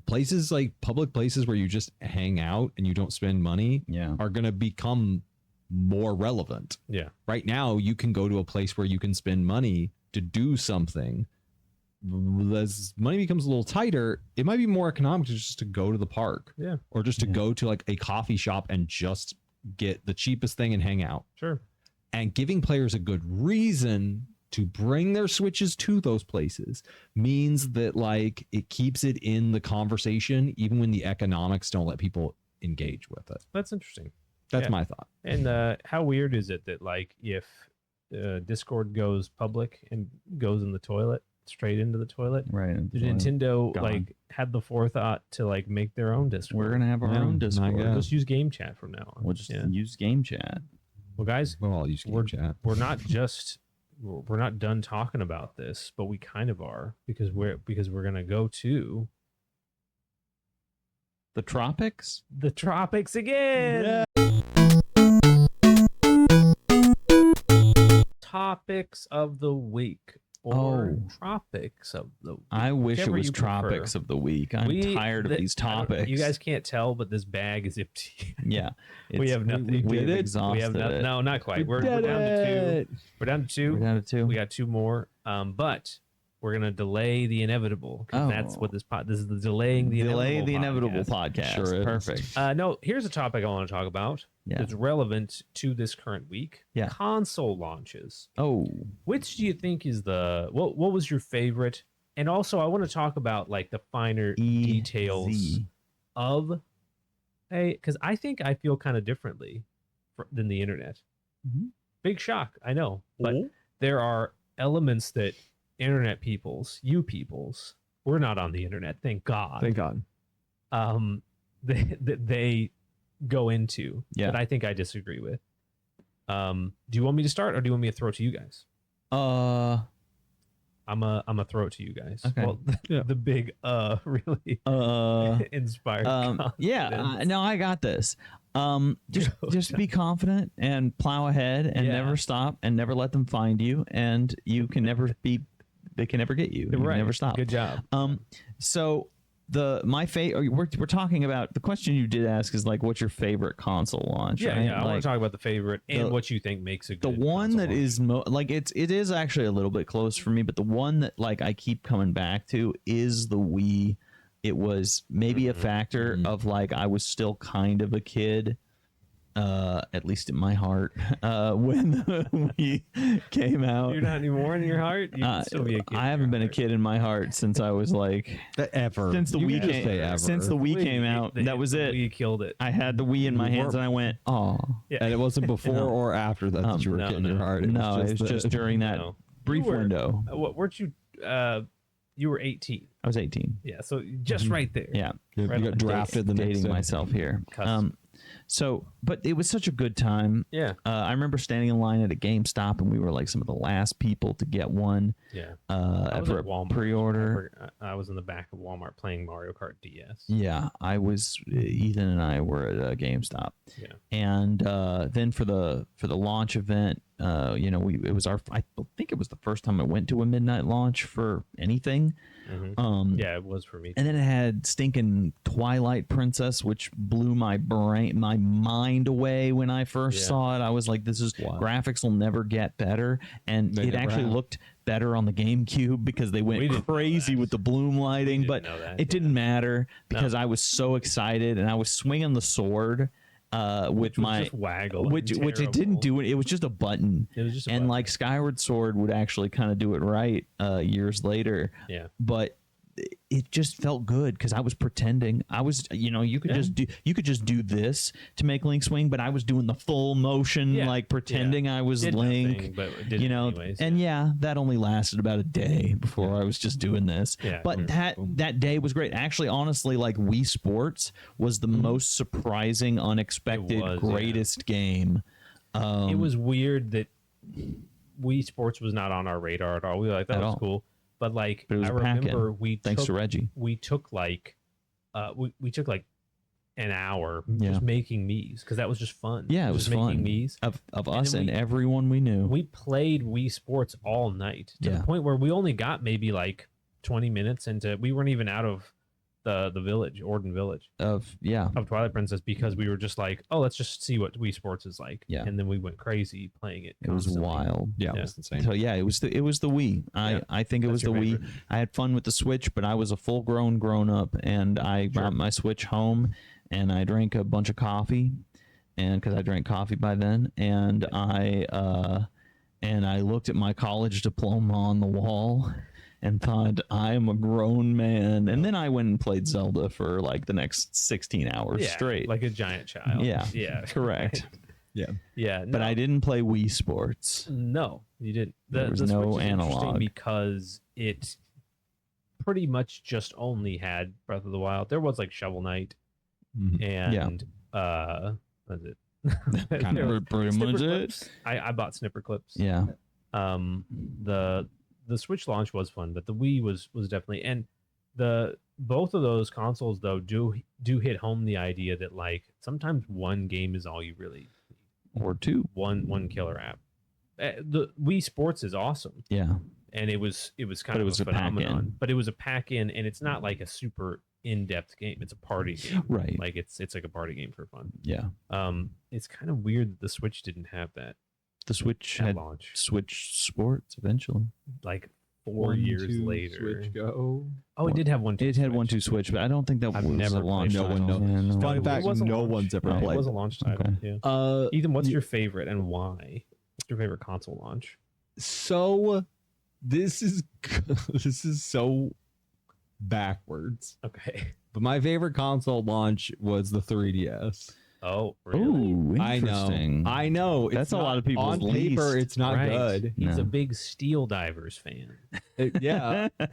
places like public places where you just hang out and you don't spend money are going to become more relevant. Yeah. Right now, you can go to a place where you can spend money to do something. As money becomes a little tighter, it might be more economical just to go to the park, or just to go to like a coffee shop and just get the cheapest thing and hang out. Sure. And giving players a good reason to bring their Switches to those places means that like it keeps it in the conversation even when the economics don't let people engage with it. That's interesting. That's my thought. And how weird is it that like if Discord goes public and goes in the toilet, straight into the toilet. Right. Nintendo Gone. like had the forethought to like make their own Discord. We're gonna have our Yeah, own I Discord. guess. Just use game chat from now on. We'll just Yeah. use game chat. Well, guys, Well, I'll use game chat. we're not done talking about this, but we kind of are because we're gonna go to The tropics. the tropics again. Topics of the week or tropics of the week. I wish it whichever was you prefer. tropics of the week. I'm tired of these I don't- topics. You guys can't tell, but this bag is empty. Yeah. We have nothing. We We did have exhausted it. no, not quite. We're down to 2. We're down to 2. We're down to 2. We got 2 more. But we're gonna delay the inevitable. 'Cause that's what this is the delaying the inevitable podcast. podcast. Sure is. Perfect. No, here's a topic I want to talk about. Yeah. It's relevant to this current week. Yeah. Console launches. Oh, Which do you think is what was your favorite? And also I want to talk about like the finer details EZ. of because I think I feel kind of differently than the internet. Mhm. Big shock, I know, but there are elements that internet peoples, we're not on the internet, thank God. Thank God. They go into that I think I disagree with. Do you want me to start or do you want me to throw it to you guys? I'm a throw it to you guys. Okay. Well, Yeah. the big really inspired. No, I got this. Just be confident and plow ahead and never stop and never let them find you, and you can never be. They can never get you. You can never stop. Good job. So we're talking about the question you did ask is like, what's your favorite console launch? Yeah, right? yeah. I want Like, to talk about the favorite and what you think makes a the good. one console that launch. is like it is actually a little bit close for me, but the one that like I keep coming back to is the Wii. It was maybe a factor of like I was still kind of a kid, at least in my heart, when the Wii came out. You're not anymore in your heart. You can still be a kid. I haven't been a kid in my heart since I was like Ever. since the You Wii can just say came ever. since the Wii came out. That was it. You killed it. I had the Wii in my hands and I went, oh. Yeah. And it wasn't before No. or after that you were no, getting no. your heart. It No, it was just during that No. brief You were- window. What weren't you? You were 18. I was 18. Yeah, so just right there. Yeah. You Right on. got drafted the next Dating day. myself here. Cusp. But it was such a good time. Yeah. I remember standing in line at a GameStop and we were like some of the last people to get one Yeah. I was for at a Walmart. pre-order. I was in the back of Walmart playing Mario Kart DS. Yeah, Ethan and I were at a GameStop. Yeah. And then for the launch event, I think it was the first time I went to a midnight launch for anything. Mhm. Yeah, it was for me. And then it had stinking Twilight Princess, which blew my mind away when I first saw it. I was like, graphics will never get better. And They it never actually have. looked better on the GameCube because they We went didn't know crazy that. with the bloom lighting, didn't but know that, it didn't matter because I was so excited and I was swinging the sword with my just waggle, which it didn't do it. It was just a button. It was just a and button. like Skyward Sword would actually kind of do it right years later. Yeah. But it just felt good because I was pretending. I was, you could just do this to make Link swing, but I was doing the full motion, Yeah. like pretending I was Did Link. nothing, but it did it anyways. And that only lasted about a day before I was just doing this. Yeah. But that day was great. Actually, honestly, like Wii Sports was the most surprising, unexpected, Mm-hmm. It was, greatest game. It was weird that Wii Sports was not on our radar at all. We were like, that At was all. cool. But like, But it was I a pack-in, remember thanks to Reggie. we took like, we took like an hour Yeah. just making Mii's because that was just fun. Yeah, it was just fun. making Mii's. Of And us then and we- everyone we knew. We played Wii Sports all night to Yeah. the point where we only got maybe like 20 minutes into. We weren't even out of the village, Orden Village of Twilight Princess because we were just like, oh, let's just see what Wii Sports is like. Yeah. And then we went crazy playing it. it was constantly. wild. Yeah, Yeah. it was insane. So it was the Wii. Yeah. I think it was That's the your Wii. favorite. I had fun with the Switch, but I was a full grown up, and I brought my Switch home, and I drank a bunch of coffee, and because I drank coffee by then, and I looked at my college diploma on the wall. And thought, I am a grown man. And then I went and played Zelda for like the next 16 hours Yeah, straight. like a giant child. Yeah, Yeah. correct. Yeah, But I didn't play Wii Sports. No, you didn't. There was the no Switch is interesting analog. because it pretty much just only had Breath of the Wild. There was like Shovel Knight and what is it? Kind There of was pretty Snipper much it. Clips. I bought Snipper Clips. Yeah. The Switch launch was fun, but the Wii was definitely, and both of those consoles though do hit home the idea that like sometimes one game is all you really need. Or two. One killer app. The Wii Sports is awesome. Yeah. And it was kind But it of was a a pack-in. phenomenon. But it was a pack in, and it's not like a super in-depth game. It's a party game. Right. Like it's like a party game for fun. Yeah. It's kind of weird that the Switch didn't have that The Switch at had launch. Switch Sports eventually. Like 4 years later. Switch go. Oh, it did have one. It had 1-2 Switch, but I don't think that I've was never a launch. played No one title. knows. Yeah, no Fun one- it fact: was a no launch. one's ever Right. It played. was a launch title. Okay. Yeah. Ethan, what's your favorite and why? What's your favorite console launch? So this is so backwards. Okay. But my favorite console launch was the 3DS. Oh, really? Ooh, interesting. I know. That's a lot of people's on paper. least. It's not Right. good. He's No. a big Steel Divers fan. Yeah. I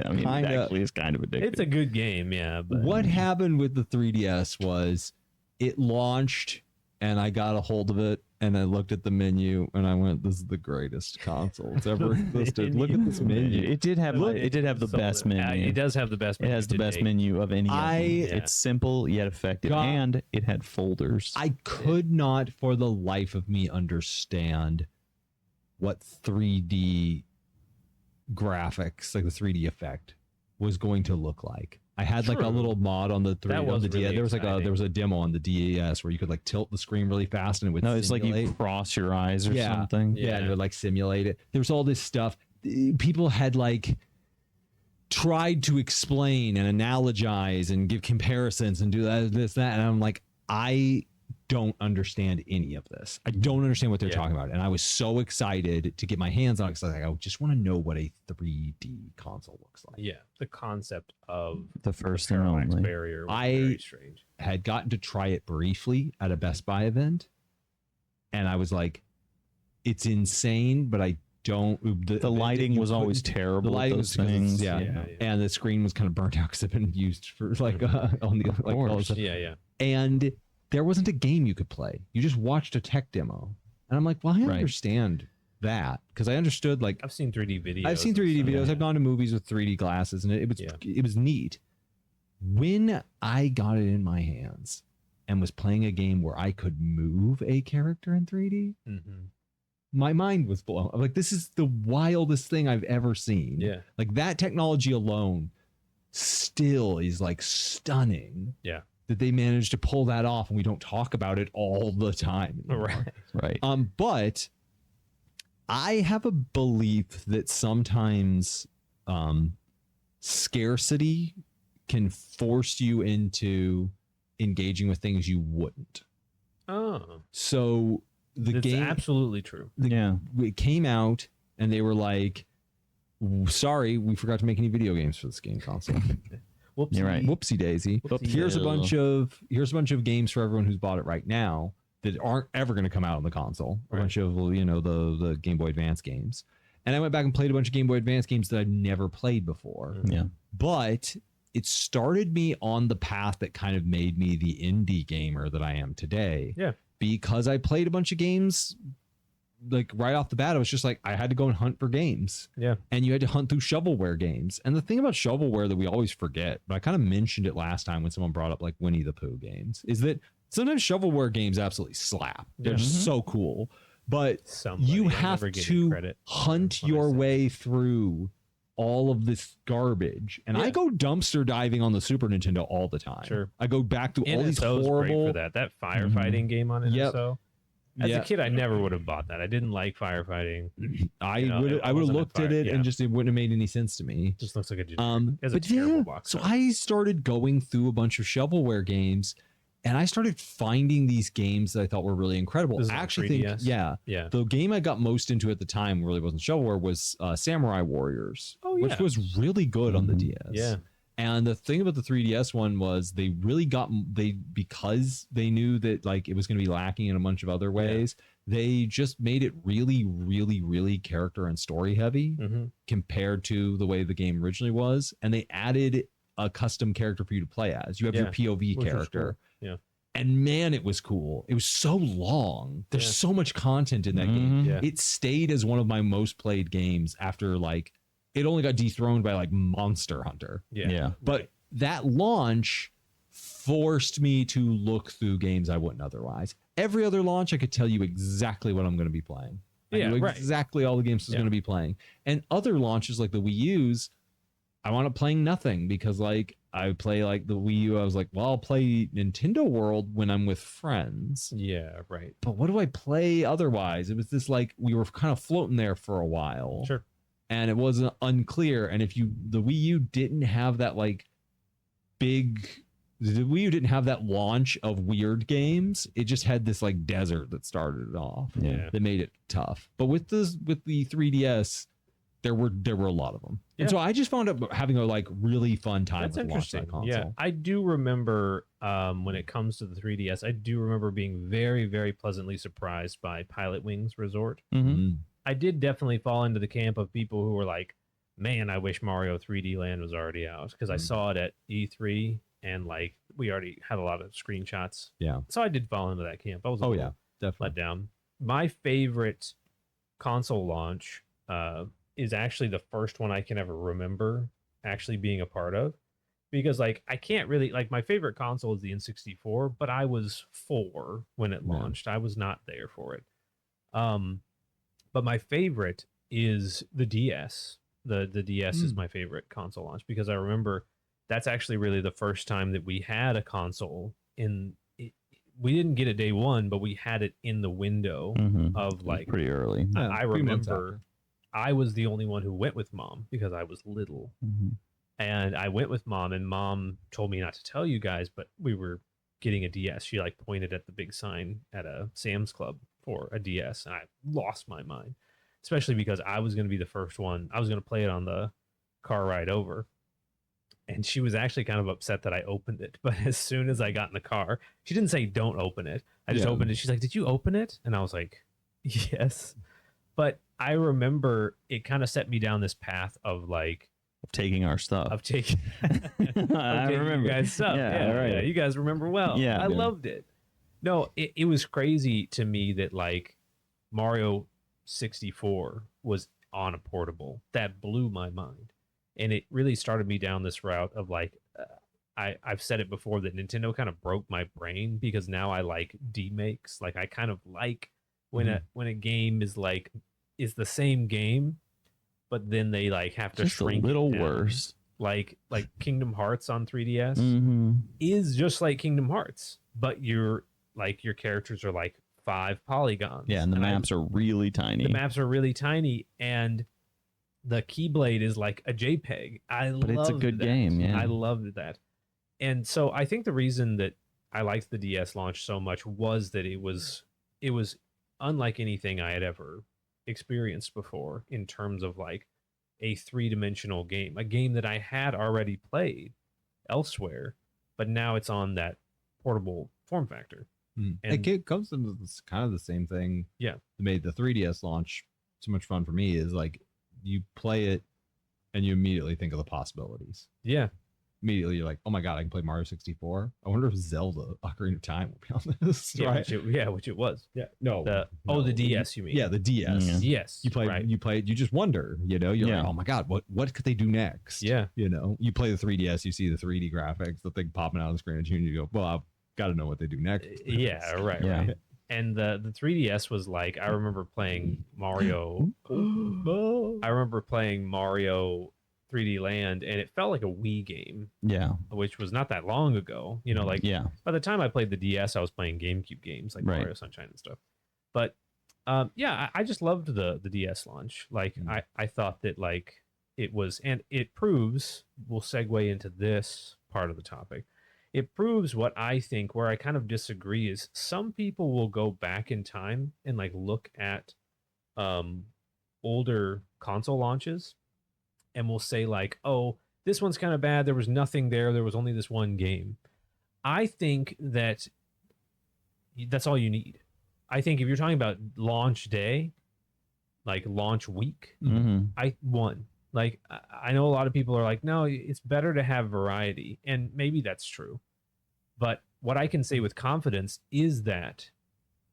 mean, it Kinda. actually is kind of addictive. It's a good game, yeah. But What happened with the 3DS was it launched and I got a hold of it and I looked at the menu and I went, "This is the greatest console it's ever existed. Look at this menu." It did have the So best it menu. does have the best It menu. has the to best date. menu of any. I- of them. Yeah. It's simple yet effective, God. and it had folders. I could not for the life of me understand what 3D graphics, like the 3D effect, was going to look like. I had like a True. little mod on the 3D. That was on the DS. really There was exciting. there was a demo on the DES where you could like tilt the screen really fast and it would No, it's like simulate. you cross your eyes or Yeah. something. Yeah, and Yeah. it would like simulate it. There was all this stuff. People had like tried to explain and analogize and give comparisons and do that, this, that. And I'm like, I don't understand any of this. I don't understand what they're Yeah. talking about. And I was so excited to get my hands on it because I just want to know what a 3D console looks like. Yeah, the concept of The first and parallax only. barrier was I- very strange. Had gotten to try it briefly at a Best Buy event. And I was like, it's insane, but I don't. The lighting you was always couldn't- terrible. the lighting with was those 'cause it's- things. yeah. Yeah. and the screen was kind of burnt out because it'd been used for like on the like all course. the- Yeah. and there wasn't a game you could play. You just watched a tech demo, and I'm like, well, I Right. understand that because I understood like I've seen 3D videos. I've seen 3D and stuff. videos. I've gone to movies with 3D glasses, and Yeah. it was neat. When I got it in my hands and was playing a game where I could move a character in 3D, Mhm. my mind was blown. I'm like, this is the wildest thing I've ever seen. Yeah. Like that technology alone still is like stunning. Yeah. That they managed to pull that off and we don't talk about it all the time. anymore. Right. Right. But I have a belief that sometimes scarcity can force you into engaging with things you wouldn't. Oh, So the that's game absolutely true. Yeah. it came out and they were like, sorry, we forgot to make any video games for this game console. Whoops. You're right. Whoopsie daisy. Whoopsie Here's a daisy. bunch of games for everyone who's bought it right now that aren't ever going to come out on the console. A Right. bunch of the Game Boy Advance games. And I went back and played a bunch of Game Boy Advance games that I'd never played before. Yeah. But it started me on the path that kind of made me the indie gamer that I am today. Yeah. Because I played a bunch of games like right off the bat, I was just like, I had to go and hunt for games. Yeah. And you had to hunt through shovelware games. And the thing about shovelware that we always forget, but I kind of mentioned it last time when someone brought up like Winnie the Pooh games, is that sometimes shovelware games absolutely slap. They're Yeah. so cool. But Somebody, you I'm have never getting to credit hunt when I your say way through all of this garbage. And I Yeah. go dumpster diving on the Super Nintendo all the time. Sure. I go back to all these NSO's great horrible. for that. That firefighting game on Yep. NSO. As Yeah. a kid, I never would have bought that. I didn't like firefighting. I You know, would it I would have wasn't a looked at fire- it yeah. and just it wouldn't have made any sense to me. Just looks like a generic. It's a But terrible yeah, box so set. I started going through a bunch of shovelware games, and I started finding these games that I thought were really incredible. This is I on actually think, 3DS? yeah, Yeah. the game I got most into at the time really wasn't shovelware, was Samurai Warriors, Oh, which yeah. was really good on the DS. Yeah. And the thing about the 3DS one was because they knew that like it was going to be lacking in a bunch of other ways, they just made it really, really, really character and story heavy compared to the way the game originally was. And they added a custom character for you to play as. You have your POV character. Cool. Yeah. And man, it was cool. It was so long. There's so much content in that game. Yeah. It stayed as one of my most played games after like it only got dethroned by like Monster Hunter. Yeah. But that launch forced me to look through games I wouldn't otherwise. Every other launch, I could tell you exactly what I'm going to be playing. I knew exactly all the games I was going to be playing. And other launches like the Wii U's, I wound up playing nothing because like I play like the Wii U. I was like, well, I'll play Nintendo World when I'm with friends. Yeah, right. But what do I play otherwise? It was this like we were kind of floating there for a while. Sure. And it wasn't unclear. And if the Wii U didn't have that like the Wii U didn't have that launch of weird games. It just had this like desert that started it off. Yeah. That made it tough. But with the 3DS, there were a lot of them. Yeah. And so I just found up having a like really fun time That's with launch that interesting. console. Yeah, I do remember when it comes to the 3DS, I do remember being very, very pleasantly surprised by Pilot Wings Resort. Mm. I did definitely fall into the camp of people who were like, man, I wish Mario 3D Land was already out because I saw it at E3 and like we already had a lot of screenshots. Yeah. So I did fall into that camp. I was a little definitely let down. My favorite console launch is actually the first one I can ever remember actually being a part of because like I can't really like my favorite console is the N64, but I was 4 when it launched. I was not there for it. But my favorite is the DS. The DS is my favorite console launch because I remember that's actually really the first time that we had a console we didn't get it day one, but we had it in the window of like pretty early. I remember I was the only one who went with mom because I was little. And I went with mom and mom told me not to tell you guys, but we were getting a DS. She like pointed at the big sign at a Sam's Club for a DS and I lost my mind, especially because I was going to be the first one. I was going to play it on the car ride over. And she was actually kind of upset that I opened it. But as soon as I got in the car, she didn't say don't open it. I just opened it. She's like, did you open it? And I was like, yes. But I remember it kind of set me down this path of like taking our stuff. Of taking I remember you guys' stuff. Yeah, right. Yeah, you guys remember well. Yeah, I loved it. No, it was crazy to me that like Mario 64 was on a portable. That blew my mind. And it really started me down this route of like, I've said it before that Nintendo kind of broke my brain because now I like demakes. Like I kind of like when a game is like is the same game, but then they like have to just shrink a little it down. worse. Like Kingdom Hearts on 3DS is just like Kingdom Hearts, but your characters are like 5 polygons. Yeah, and the maps are really tiny. The maps are really tiny, and the Keyblade is like a JPEG. But it's a good game, yeah. I loved that. And so I think the reason that I liked the DS launch so much was that it was unlike anything I had ever experienced before in terms of like a 3-dimensional game, a game that I had already played elsewhere, but now it's on that portable form factor. And it comes into kind of the same thing. Yeah. That made the 3DS launch so much fun for me is like you play it and you immediately think of the possibilities. Yeah. Immediately you're like, oh my God, I can play Mario 64. I wonder if Zelda Ocarina of Time will be on this. Yeah, Right? which it was. Yeah. No. The DS, you mean? Yeah, the DS. Yeah. Yes. You play it, you just wonder, you're like, oh my God, what could they do next? Yeah. You play the 3DS, you see the 3D graphics, the thing popping out of the screen, and you go, well, I've got to know what they do next. Yeah, right. Yeah. Right. And the 3DS was like, I remember playing Mario. I remember playing Mario 3D Land, and it felt like a Wii game. Yeah. Which was not that long ago. By the time I played the DS, I was playing GameCube games like Mario Sunshine and stuff. But I just loved the DS launch. Like I thought that like it was, and it proves, we'll segue into this part of the topic. It proves what I think, where I kind of disagree, is some people will go back in time and like look at older console launches and will say like, oh, this one's kind of bad. There was nothing there. There was only this one game. I think that's all you need. I think if you're talking about launch day, like launch week, I won. Like, I know a lot of people are like, no, it's better to have variety. And maybe that's true. But what I can say with confidence is that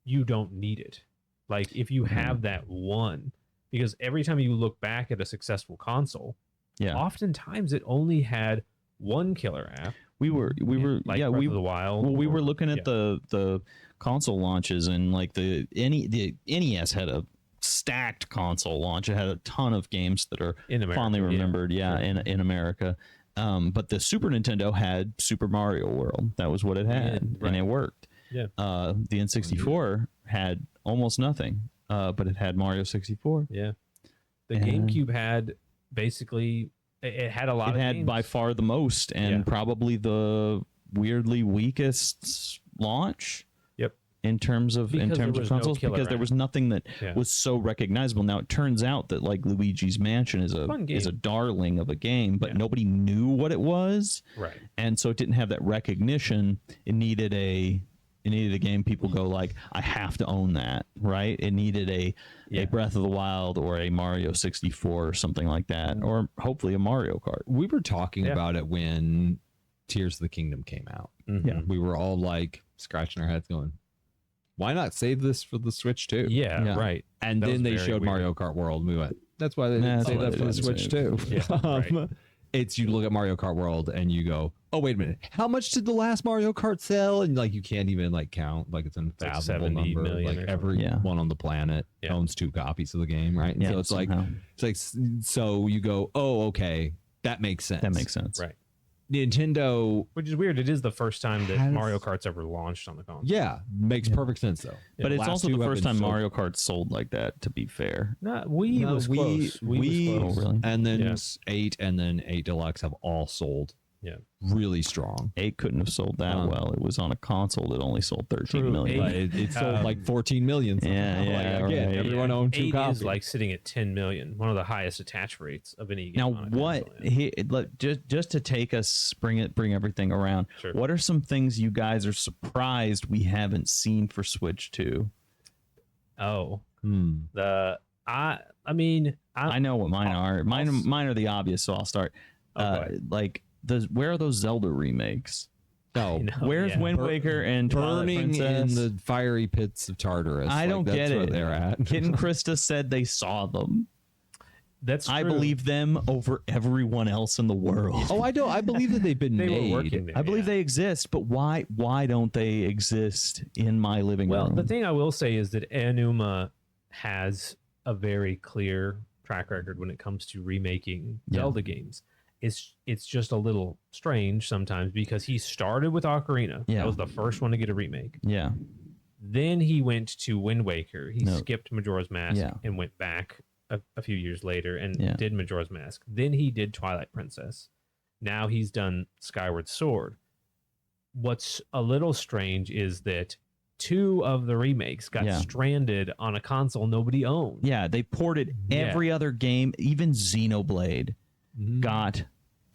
you don't need it. Like, if you have that one, because every time you look back at a successful console, oftentimes it only had one killer app. We were like Breath of the Wild. Well, we were looking at the console launches, and like the NES had a stacked console launch. It had a ton of games that are in America, fondly remembered, in America. But the Super Nintendo had Super Mario World. That was what it had, and it worked. Yeah. The N64 had almost nothing, but it had Mario 64. Yeah. The GameCube had basically, it had a lot of games. It had by far the most, and probably the weirdly weakest launch. In terms of consoles, because there was nothing that was so recognizable. Now it turns out that like Luigi's Mansion is a darling of a game, but nobody knew what it was, right? And so it didn't have that recognition. It needed a game people go like, I have to own that, right? It needed a Breath of the Wild or a Mario 64 or something like that, or hopefully a Mario Kart. We were talking about it when Tears of the Kingdom came out. Yeah, we were all like scratching our heads, going, why not save this for the Switch too? Yeah, right. And then they showed Mario Kart World, and we went, that's why they didn't save that for the Switch too. It's, you look at Mario Kart World and you go, oh, wait a minute, how much did the last Mario Kart sell? And like, you can't even like count, like it's an unfathomable number. Like everyone on the planet owns 2 copies of the game, right? And so it's somehow. like, so you go, oh, okay, that makes sense. That makes sense. Right. Nintendo, which is weird. It is the first time that Mario Kart's ever launched on the console. Yeah, makes perfect sense though. But it's also the first time Mario Kart sold like that. To be fair, Wii was close. Wii was close. Really? And then 8 and then 8 Deluxe have all sold. Yeah, really strong. 8 couldn't have sold that well. It was on a console that only sold 13 million. It sold like 14 million. Again, everyone owned 2 copies. Is like sitting at 10 million, one of the highest attach rates of any game. Now, what? Just to take us, bring everything around. Sure. What are some things you guys are surprised we haven't seen for Switch 2? Oh, I know what mine are. Mine are the obvious, so I'll start. Where are those Zelda remakes? No, where's Wind Waker and burning Princess? in the fiery pits of Tartarus? I don't get that's it. Where they're at. Kit and Krista said they saw them. That's true. I believe them over everyone else in the world. Oh, I don't. I believe that they've been made. Were working there, I believe they exist, but why don't they exist in my living room? Well, the thing I will say is that Aonuma has a very clear track record when it comes to remaking Zelda games. It's just a little strange sometimes because he started with Ocarina. Yeah. That was the first one to get a remake. Yeah. Then he went to Wind Waker. He skipped Majora's Mask and went back a few years later and did Majora's Mask. Then he did Twilight Princess. Now he's done Skyward Sword. What's a little strange is that 2 of the remakes got stranded on a console nobody owned. Yeah, they ported every other game, even Xenoblade. Got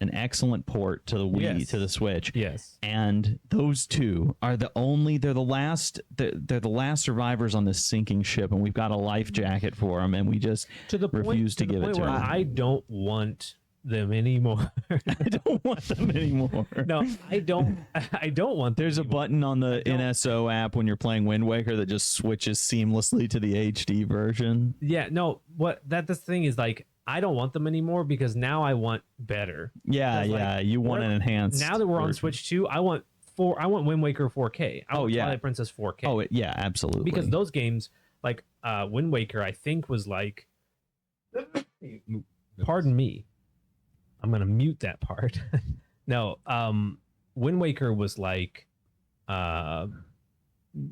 an excellent port to the Wii, to the Switch. Yes. And those 2 are they're the last survivors on this sinking ship, and we've got a life jacket for them, and we just refuse to give it to them. I don't want them anymore. I don't want them anymore. No, I don't want them. There's a button on the NSO app when you're playing Wind Waker that just switches seamlessly to the HD version. Yeah, no, that's the thing is like I don't want them anymore because now I want better. Yeah, you want an enhanced. Now that we're on Switch 2, I want Wind Waker 4K. I want Twilight Princess 4K. Oh, yeah, absolutely. Because those games, like Wind Waker, I think was like, pardon me, I'm gonna mute that part. No, Wind Waker was like, was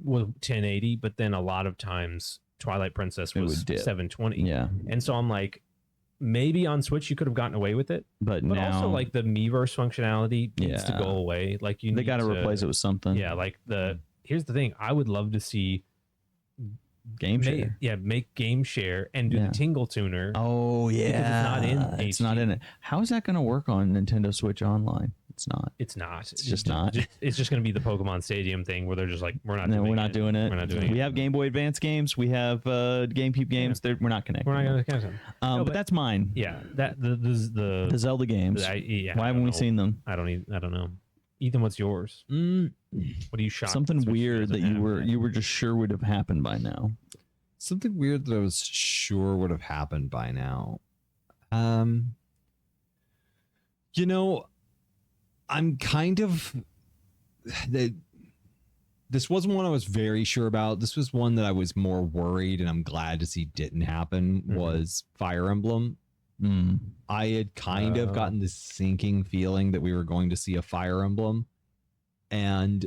1080, but then a lot of times Twilight Princess was 720. Yeah, and so I'm like, maybe on Switch you could have gotten away with it, but now also like the Miiverse functionality needs to go away. Like they got to replace it with something. Yeah, like here's the thing: I would love to see game share. Make game share and do Yeah. the tingle tuner. Oh yeah, Because it's not in It's not HD. in it. How is that going to work on Nintendo Switch Online? It's not. It's not. It's just not. It's just going to be the Pokemon Stadium thing where they're just like, we're not. No, doing we're not doing it. We're not doing We it. have Game Boy Advance games. We have GameCube games. We're not connecting. We're not going to count them. But that's mine. Yeah, that the The Zelda games. I Why haven't don't we know. seen them? I don't know. Ethan, what's yours? What are you shocked? Something Switch weird that doesn't have? you were just sure would have happened by now. Something weird that I was sure would have happened by now. You know, I'm kind of this wasn't one I was very sure about. This was one that I was more worried, and I'm glad to see didn't happen. Was Fire Emblem. I had kind of gotten this sinking feeling that we were going to see a Fire Emblem, and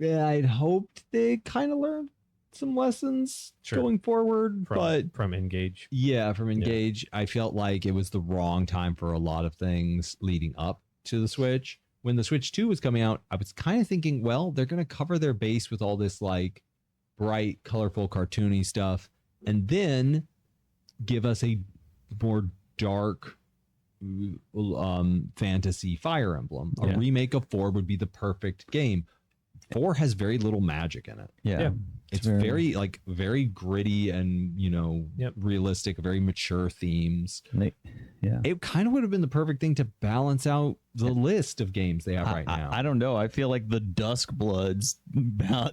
I'd hoped they kind of learned some lessons going forward. From Engage. Yeah, from Engage, I felt like it was the wrong time for a lot of things leading up to the Switch. When the Switch 2 was coming out, I was kind of thinking, well, they're going to cover their base with all this like bright, colorful, cartoony stuff, and then give us a more dark fantasy Fire Emblem. A remake of 4 would be the perfect game. 4 has very little magic in it. Yeah. It's very very gritty and realistic, very mature themes. It kind of would have been the perfect thing to balance out the list of games they have right now. I don't know. I feel like the Dusk Bloods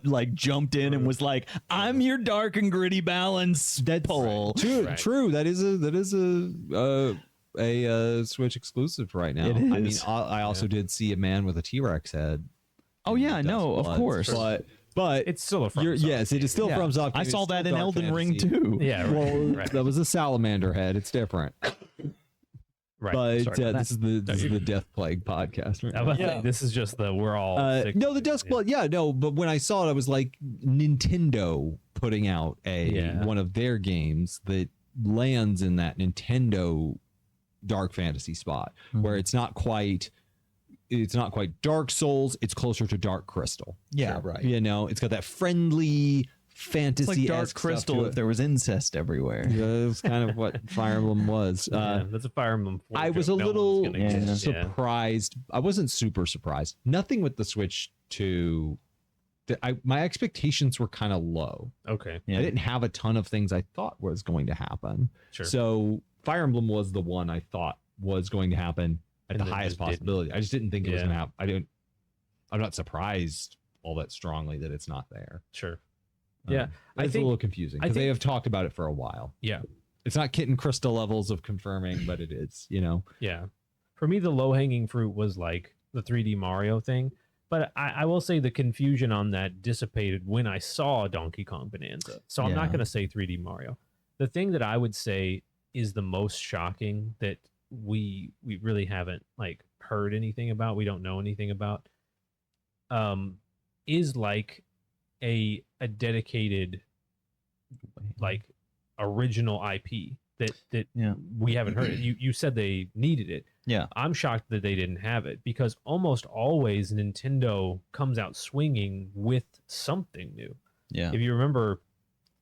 like jumped in and was like, "I'm your dark and gritty balance." Pole. True. That is a Switch exclusive right now. It is. I mean, I also did see a man with a T-Rex head. Oh yeah, no, of course. But it's still a From yes, it is still from Soft. I saw that in Elden Ring too. Yeah, right. That was a salamander head. It's different. Right. But this is the Death Plague podcast. Right? This is just the we're all sick. No, the Dusk Blood. Yeah, no. But when I saw it, I was like, Nintendo putting out one of their games that lands in that Nintendo dark fantasy spot where it's not quite Dark Souls. It's closer to Dark Crystal. Yeah, right. It's got that friendly fantasy. It's like Dark Crystal if there was incest everywhere. Yeah, it was kind of what Fire Emblem was. That's a Fire Emblem. I was a little surprised. I wasn't super surprised. Nothing with the Switch 2. My expectations were kind of low. Okay. I didn't have a ton of things I thought was going to happen. Sure. So Fire Emblem was the one I thought was going to happen at the highest possibility. I just didn't think it was going to happen. I'm not surprised all that strongly that it's not there. Sure. It's a little confusing because they have talked about it for a while. Yeah. It's not Kit and Crystal levels of confirming, but it is, Yeah. For me, the low-hanging fruit was like the 3D Mario thing. But I will say the confusion on that dissipated when I saw Donkey Kong Bonanza. So I'm not going to say 3D Mario. The thing that I would say is the most shocking that we really haven't like heard anything about, we don't know anything about, is like a dedicated like original IP that we haven't heard. You said they needed it. Yeah. I'm shocked that they didn't have it because almost always Nintendo comes out swinging with something new. Yeah. If you remember,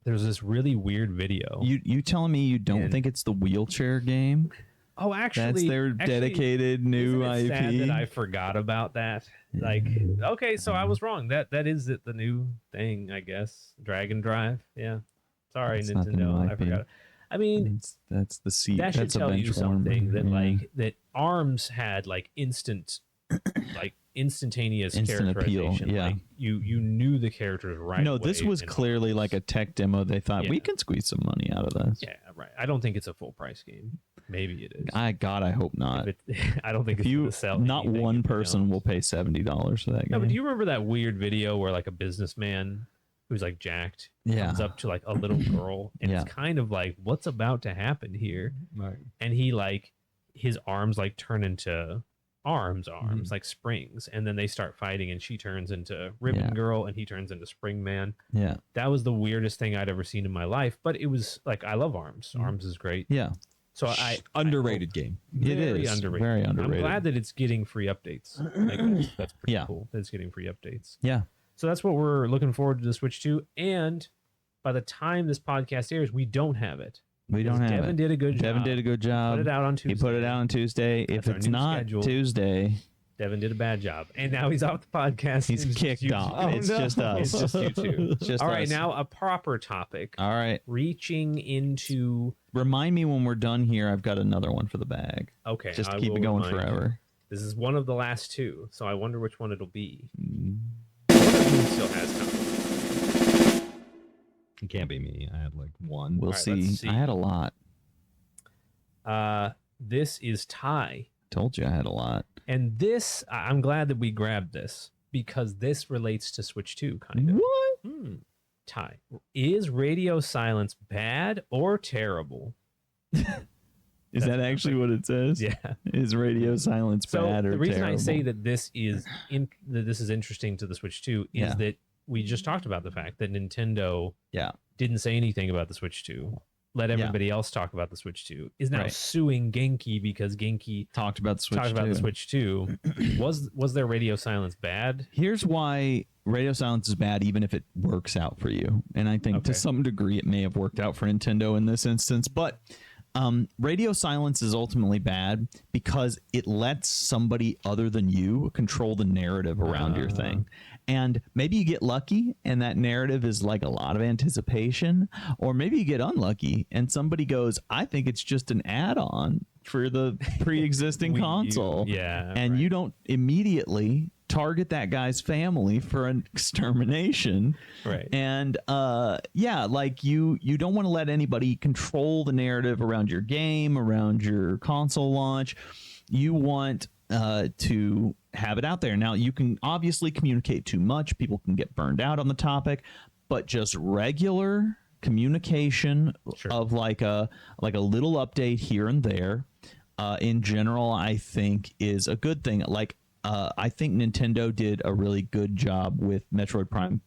there's this really weird video. You telling me you don't think it's the wheelchair game? Oh, actually, that's their dedicated new isn't it IP. Sad that I forgot about that. Like, okay, so I was wrong. That is it. The new thing, I guess. Dragon Drive. Yeah. Sorry, That's not the new Nintendo. I IP. forgot. I mean, that's the seat. that should That's a tell you bench something warmer. that like that ARMS had like instantaneous Instant appeal, characterization. yeah. Like you knew the characters right No, away this was and- clearly like a tech demo. They thought we Yeah. can squeeze some money out of this. Yeah, right. I don't think it's a full price game. Maybe it is. I hope not. I don't think If it's you gonna sell not anything, one if you person don't. will pay $70 for that game. No, but do you remember that weird video where like a businessman who's like jacked comes up to like a little girl and it's kind of like, what's about to happen here? Right. And he like his arms like turn into arms like springs, and then they start fighting and she turns into Ribbon Girl and he turns into Spring Man. Yeah. That was the weirdest thing I'd ever seen in my life, but it was like, I love ARMS. ARMS is great. Yeah. So underrated game. It is underrated. very underrated. I'm glad that it's getting free updates. Like, that's pretty cool that it's getting free updates. Yeah. So that's what we're looking forward to the Switch 2. And by the time this podcast airs, we don't have it. We don't have Devin it. did a good job. Devin did a good job. Put it out on Tuesday. He put it out on Tuesday. If our it's new not schedule. Tuesday, Devin did a bad job. And now he's off the podcast. he's It's just kicked you off. two. It's just us. It's just you two. It's just All right, us. now a proper topic. All right. Reaching into... Remind me when we're done here. I've got another one for the bag. Okay. Just to I keep will it going remind you. forever. This is one of the last two, so I wonder which one it'll be. Mm. Still has time. It can't be me. I had like one. We'll All right, let's see. see. I had a lot. This is Ty. Told you I had a lot. And this, I'm glad that we grabbed this because this relates to Switch 2, kind of. What? Ty, is radio silence bad or terrible? Is that actually what it says? Yeah. Is radio silence So bad or the reason I say terrible? that this is interesting to the Switch 2 is Yeah. that we just talked about the fact that Nintendo Yeah. didn't say anything about the Switch 2. Let everybody else talk about the Switch 2. Is now Right. suing Genki because Genki Talked about the Switch talked about the 2. Switch 2. Was their radio silence bad? Here's why radio silence is bad, even if it works out for you. And I think Okay. to some degree it may have worked out for Nintendo in this instance. But radio silence is ultimately bad because it lets somebody other than you control the narrative around your thing. And maybe you get lucky and that narrative is like a lot of anticipation, or maybe you get unlucky and somebody goes, I think it's just an add-on for the pre-existing Wii U. console. Yeah, And right. you don't immediately target that guy's family for an extermination. Right. And like you don't want to let anybody control the narrative around your game, around your console launch. You want to have it out there. Now, you can obviously communicate too much. People can get burned out on the topic, but just regular communication of like a little update here and there, in general, I think is a good thing. Like, I think Nintendo did a really good job with Metroid Prime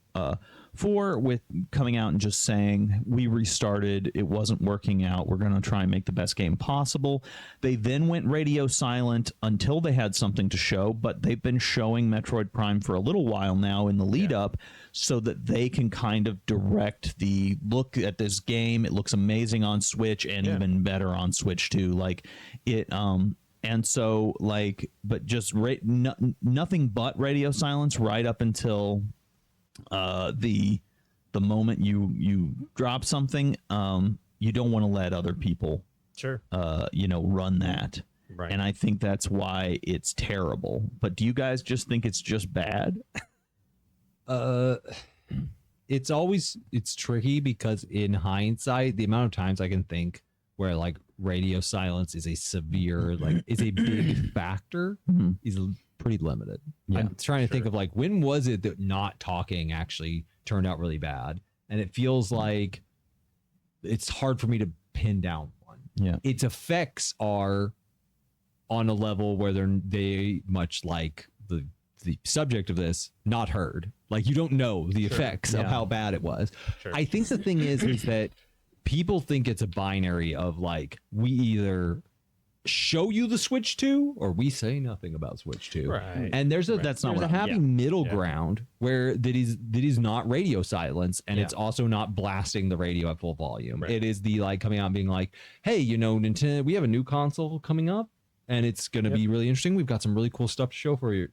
4 with coming out and just saying, we restarted, it wasn't working out, we're going to try and make the best game possible. They then went radio silent until they had something to show, but they've been showing Metroid Prime for a little while now in the lead up so that they can kind of direct the look at this game. It looks amazing on Switch and even better on Switch 2. Like it and so like, but just nothing but radio silence right up until the moment you drop something. You don't want to let other people run that. Right. And I think that's why it's terrible. But do you guys just think it's just bad? It's tricky because in hindsight, the amount of times I can think where like radio silence is a severe, like is a big factor is pretty limited. Yeah, I'm trying to think of like, when was it that not talking actually turned out really bad? And it feels like it's hard for me to pin down one. Yeah. Its effects are on a level where they much like the subject of this, not heard. Like you don't know the effects of how bad it was. Sure. I think the thing is that people think it's a binary of like, we either show you the Switch 2 or we say nothing about Switch 2. Right. And there's a That's not there's what a I- happy middle ground where that is not radio silence, and it's also not blasting the radio at full volume. Right. It is the like coming out and being like, hey, Nintendo, we have a new console coming up and it's going to be really interesting. We've got some really cool stuff to show for you.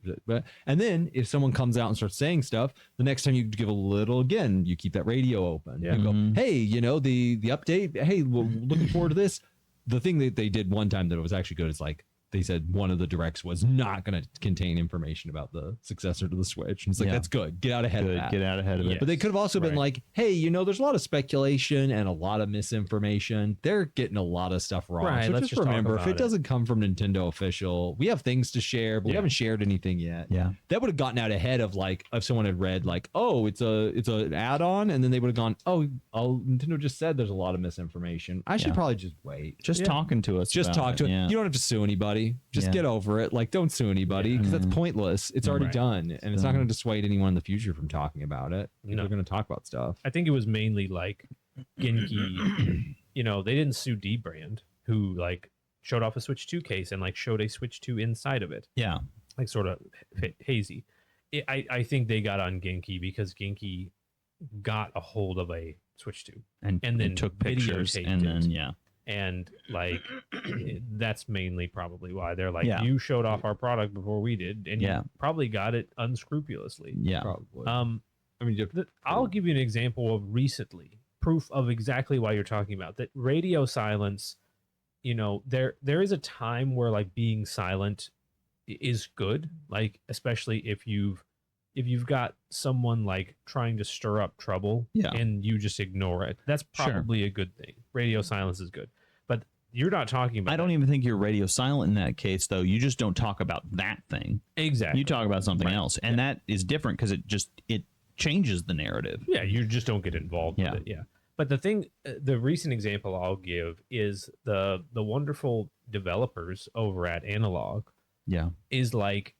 And then if someone comes out and starts saying stuff, the next time you give a little, again, you keep that radio open. Yeah. You go, hey, the update, hey, we're looking forward to this. The thing that they did one time that was actually good is like, they said one of the directs was not going to contain information about the successor to the Switch. And it's like, that's good. Get out ahead of that. Get out ahead of it. But they could have also been like, hey, there's a lot of speculation and a lot of misinformation. They're getting a lot of stuff wrong. Right, So let's just just talk remember, if about it doesn't come from Nintendo official, we have things to share, but we haven't shared anything yet. Yeah. That would have gotten out ahead of like, if someone had read like, oh, it's an add-on, and then they would have gone, oh, Nintendo just said there's a lot of misinformation. I should probably just wait. Just talking to us. Just about talk to it. Yeah. You don't have to sue anybody. Just get over it. Like, don't sue anybody because that's pointless. It's already done, and it's not going to dissuade anyone in the future from talking about it. No. They're going to talk about stuff. I think it was mainly like Genki, they didn't sue D-Brand, who like showed off a Switch 2 case and like showed a Switch 2 inside of it, Yeah. like sort of hazy. I think they got on Genki because Genki got a hold of a Switch 2. and then took pictures, videotaped and it. then And like that's mainly probably why they're like, Yeah. you showed off our product before we did, and Yeah. you probably got it unscrupulously. yeah, Probably. I mean, I'll give you an example of recently proof of exactly why you're talking about that. Radio silence, there is a time where like being silent is good, like especially if you've got someone like trying to stir up trouble, Yeah. and you just ignore it. That's Sure. probably a good thing. Radio silence is good, but you're not talking about. I don't even think you're radio silent in that case, though. You just don't talk about that thing. exactly. You talk about something Right. else, and that is different because it changes the narrative. Yeah, you just don't get involved Yeah. with it. Yeah. But the recent example I'll give is the wonderful developers over at Analog. Yeah, Is like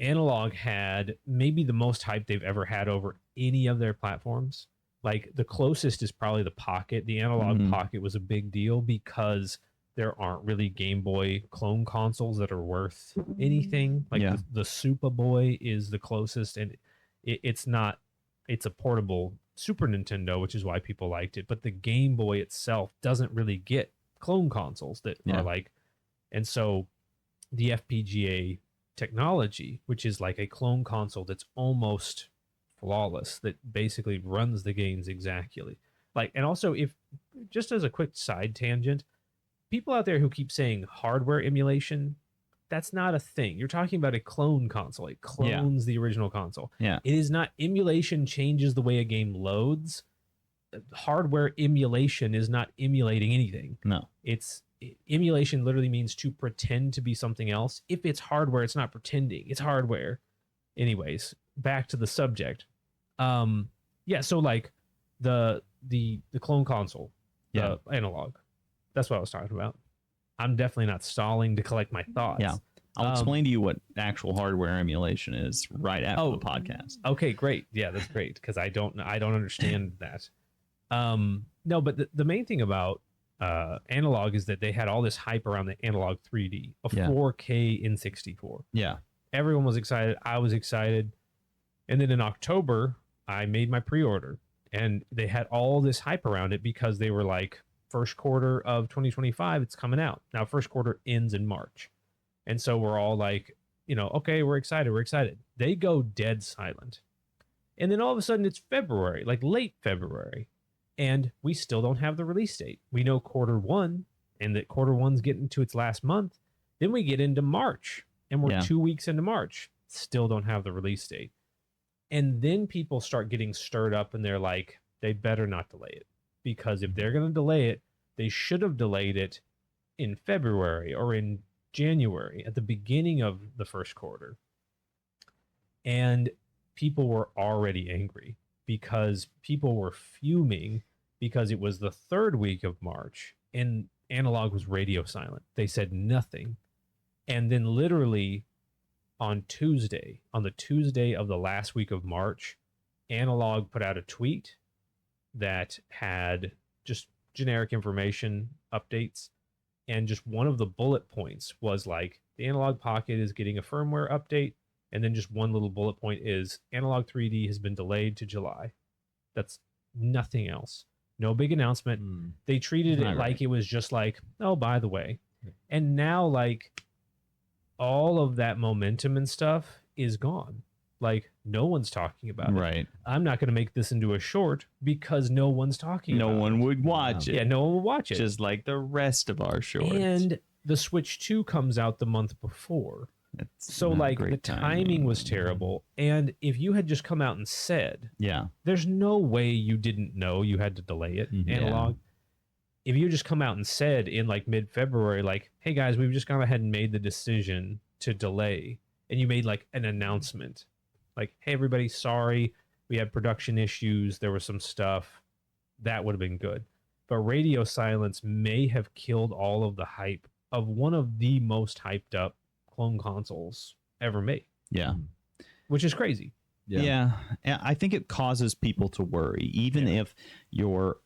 Analog had maybe the most hype they've ever had over any of their platforms. Like the closest is probably the Pocket. The Analog Mhm. Pocket was a big deal because there aren't really Game Boy clone consoles that are worth anything. Like Yeah. the Superboy is the closest, and it's not. It's a portable Super Nintendo, which is why people liked it. But the Game Boy itself doesn't really get clone consoles that Yeah. are like, and so the FPGA technology, which is like a clone console that's almost flawless, that basically runs the games exactly. Like, and also, if just as a quick side tangent, people out there who keep saying hardware emulation, that's not a thing. You're talking about a clone console. It clones the original console. Yeah. It is not. Emulation changes the way a game loads. Hardware emulation is not emulating anything. no, Emulation literally means to pretend to be something else. If it's hardware, it's not pretending. It's hardware. Anyways, back to the subject. So like the clone console, the Analog. That's what I was talking about. I'm definitely not stalling to collect my thoughts. Yeah. I'll explain to you what actual hardware emulation is right after the podcast. Okay, great. Yeah, that's great because I don't understand that. No, but the main thing about Analog is that they had all this hype around the Analog 3D, a 4K N64. Yeah. Everyone was excited. I was excited. And then in October, I made my pre-order, and they had all this hype around it because they were like, first quarter of 2025, it's coming out. Now, first quarter ends in March. And so we're all like, okay, we're excited. They go dead silent. And then all of a sudden it's February, like late February. And we still don't have the release date. We know quarter one, and that quarter one's getting to its last month. Then we get into March, and we're 2 weeks into March. Still don't have the release date. And then people start getting stirred up, and they're like, they better not delay it. Because if they're going to delay it, they should have delayed it in February or in January at the beginning of the first quarter. And people were already angry because people were fuming because it was the third week of March and Analog was radio silent. They said nothing. And then literally on the Tuesday of the last week of March, Analog put out a tweet that had just generic information updates, and just one of the bullet points was like, the Analog Pocket is getting a firmware update, and then just one little bullet point is Analog 3D has been delayed to July. That's nothing else. No big announcement. They treated it like it was just like, oh, by the way. And now like all of that momentum and stuff is gone. Like no one's talking about it. Right. I'm not going to make this into a short because no one's talking about it. No one would watch it. Yeah, no one will watch it. Just like the rest of our shorts. And the Switch 2 comes out the month before. It's So not like great the timing was terrible. And if you had just come out and said, there's no way you didn't know you had to delay it, Analog. If you just come out and said in like mid-February, like, hey guys, we've just gone ahead and made the decision to delay, and you made like an announcement like, hey everybody, sorry, we had production issues, there was some stuff, that would have been good. But radio silence may have killed all of the hype of one of the most hyped up clone consoles ever made. Yeah. Which is crazy. Yeah. I think it causes people to worry, even if you're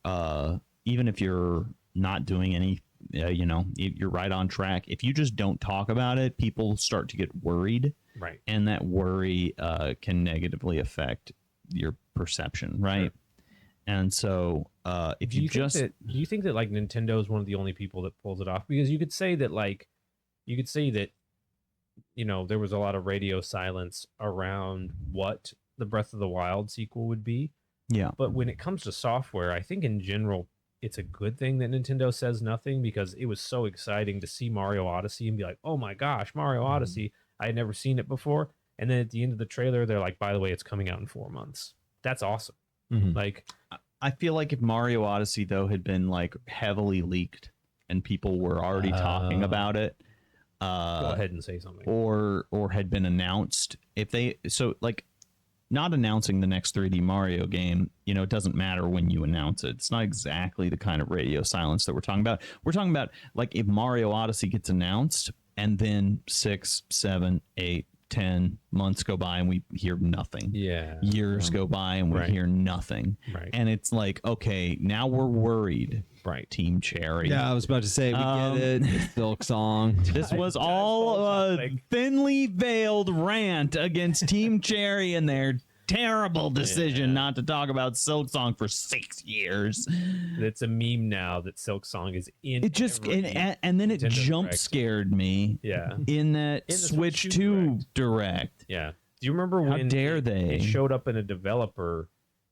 not doing any, you're right on track. If you just don't talk about it, people start to get worried. Right. And that worry can negatively affect your perception. Right. And so if Do you you just think that, do you think that like Nintendo is one of the only people that pulls it off? Because you could say that there was a lot of radio silence around what the Breath of the Wild sequel would be. yeah. But when it comes to software, I think in general it's a good thing that Nintendo says nothing, because it was so exciting to see Mario Odyssey and be like, oh my gosh, Mario Odyssey. I had never seen it before. And then at the end of the trailer, they're like, by the way, it's coming out in 4 months. That's awesome. Mhm. Like, I feel like if Mario Odyssey though had been like heavily leaked and people were already talking about it, go ahead and say something. or had been announced, if they not announcing the next 3D Mario game, it doesn't matter when you announce it. It's not exactly the kind of radio silence that we're talking about. We're talking about like if Mario Odyssey gets announced and then 6, 7, 8, 10 months go by and we hear nothing. Yeah. Years go by and we Right. hear nothing. Right. And it's like, okay, now we're worried. Right. Team Cherry. Yeah, I was about to say we get it. It's Silk Song. This was all a thinly veiled rant against Team Cherry and their terrible decision not to talk about Silk Song for 6 years. It's a meme now that Silk Song is in. It just and then it Nintendo jump Direct. scared me. Yeah. In that In the Switch Switch 2 Direct. Yeah. Do you remember How when dare it, they? it showed up in a developer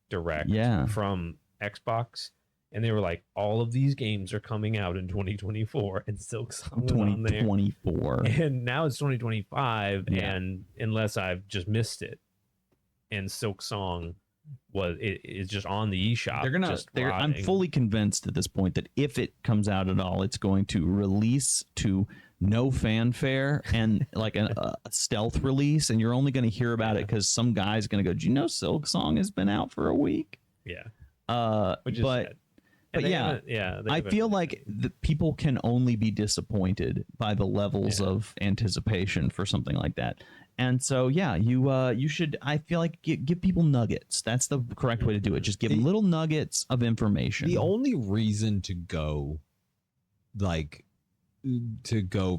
direct Yeah. from Xbox? And they were like, all of these games are coming out in 2024, and Silk Song was on there. 2024. And now it's 2025, Yeah. and unless I've just missed it, and Silk Song is just on the eShop. I'm fully convinced at this point that if it comes out at all, it's going to release to no fanfare and like a stealth release, and you're only going to hear about it because some guy's going to go, do you know Silk Song has been out for a week? Yeah. Which is sad. But And they yeah, haven't- they I haven't- feel like the people can only be disappointed by the levels of anticipation for something like that. And so, yeah, you should. I feel like give people nuggets. That's the correct way to do it. Just give them little nuggets of information. The only reason to go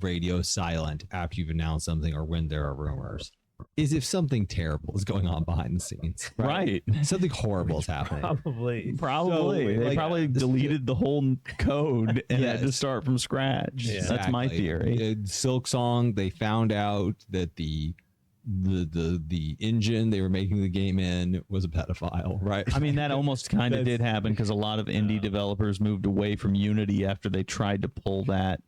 radio silent after you've announced something or when there are rumors is if something terrible is going on behind the scenes. Right. Something horrible is happening. Probably. Probably. So, They like, probably deleted the whole code and had to Yes. start from scratch. Yeah. That's my Exactly. theory. Silk Song, they found out that the engine they were making the game in was a pedophile, right? I mean, that almost kind of did happen because a lot of indie developers moved away from Unity after they tried to pull that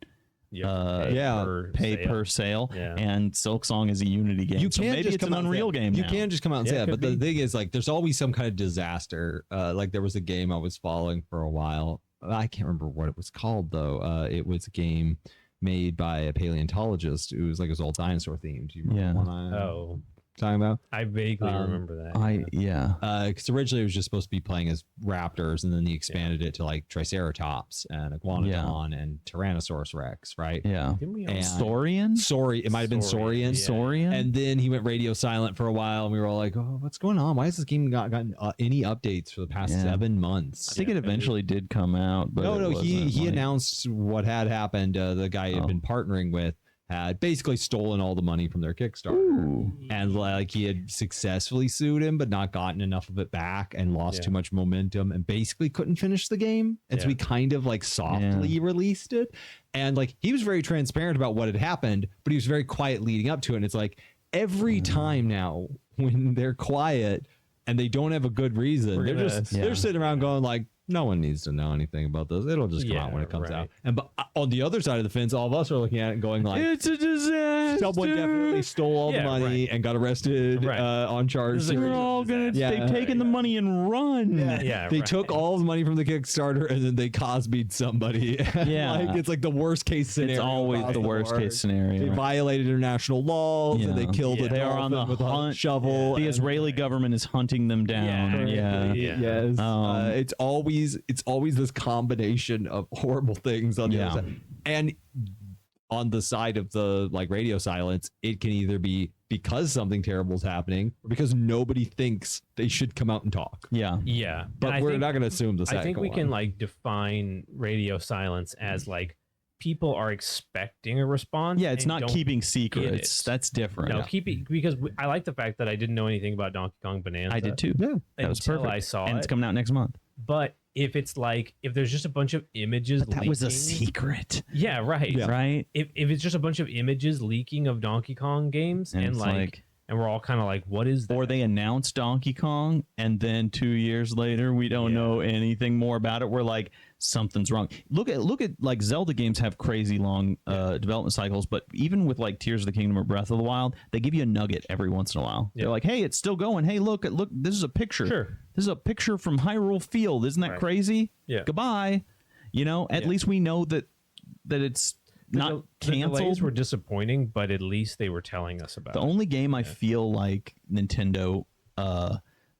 pay per sale. Yeah. And Silk Song is a Unity game. You so can't maybe just it's come an out and Unreal say it. game You now. can just come out and say Yeah, it. it But could the thing is, like, there's always some kind of disaster. Like there was a game I was following for a while. I can't remember what it was called though. It was a game made by a paleontologist. It was like his old dinosaur themed. Do you remember one I'm talking about? I vaguely remember that. Because originally it was just supposed to be playing as raptors, and then he expanded it to like Triceratops and Iguanodon and Tyrannosaurus Rex, right? Yeah. Didn't we And- Saurian? It might have been Saurian. Yeah. Saurian? And then he went radio silent for a while, and we were all like, "Oh, what's going on? Why has this game gotten any updates for the past 7 months?" I think it eventually did come out. But No, it he wasn't, like- announced what had happened. The guy he had been partnering with had basically stolen all the money from their Kickstarter, Ooh. and like he had successfully sued him, but not gotten enough of it back, and lost too much momentum, and basically couldn't finish the game. And so he kind of like softly released it, and like he was very transparent about what had happened, but he was very quiet leading up to it. And it's like every time now when they're quiet and they don't have a good reason, they're sitting around going like, no one needs to know anything about this. It'll just come out when it comes out. And but on the other side of the fence, all of us are looking at it and going like, it's a disaster. someone definitely stole all the money and got arrested on charges. They're all gonna. Yeah. They've taken the money and run. They took all the money from the Kickstarter and then they Cosby'd somebody. Yeah. Like it's like the worst case scenario. It's always across the worst board. case scenario. They violated international laws and they killed a They are on the dolphin with a hunt. shovel. The Israeli government is hunting them down. Yes. It's always this combination of horrible things on the other side. And on the side of the like radio silence, it can either be because something terrible is happening or because nobody thinks they should come out and talk. Yeah. But we're not going to assume the second I think we one. can like define radio silence as like people are expecting a response. Yeah, it's and not don't keeping get secrets. it. That's different. No, because I like the fact that I didn't know anything about Donkey Kong Bonanza. I did too. Yeah. That was until perfect. I saw and it. it's coming out next month. But if it's like, if there's just a bunch of images But that was a leaking- secret, Yeah, right. right? If it's just a bunch of images leaking of Donkey Kong games and it's like and we're all kind of like, what is that? or they announced Donkey Kong, and then 2 years later, we don't know anything more about it. We're like, something's wrong. Look at like Zelda games have crazy long development cycles, but even with like Tears of the Kingdom or Breath of the Wild, they give you a nugget every once in a while. They're like, hey, it's still going. Hey, look, this is a picture. Sure. This is a picture from Hyrule Field. Isn't that crazy? Yeah. Goodbye. You know, at least we know that it's not The delays canceled. were disappointing, but at least they were telling us about The it. only game I feel like Nintendo,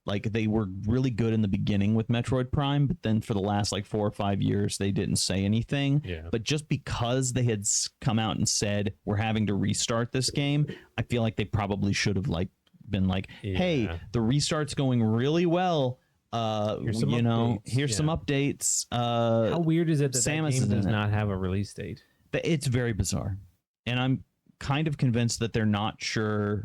like they were really good in the beginning with Metroid Prime, but then for the last like 4 or 5 years, they didn't say anything. Yeah. But just because they had come out and said, we're having to restart this game, I feel like they probably should have like been like, hey, Yeah. the restart's going really well. Here's some Here's updates. some updates. How weird is it that Samus that is game in does it. not have a release date? It's very bizarre. And I'm kind of convinced that they're not sure.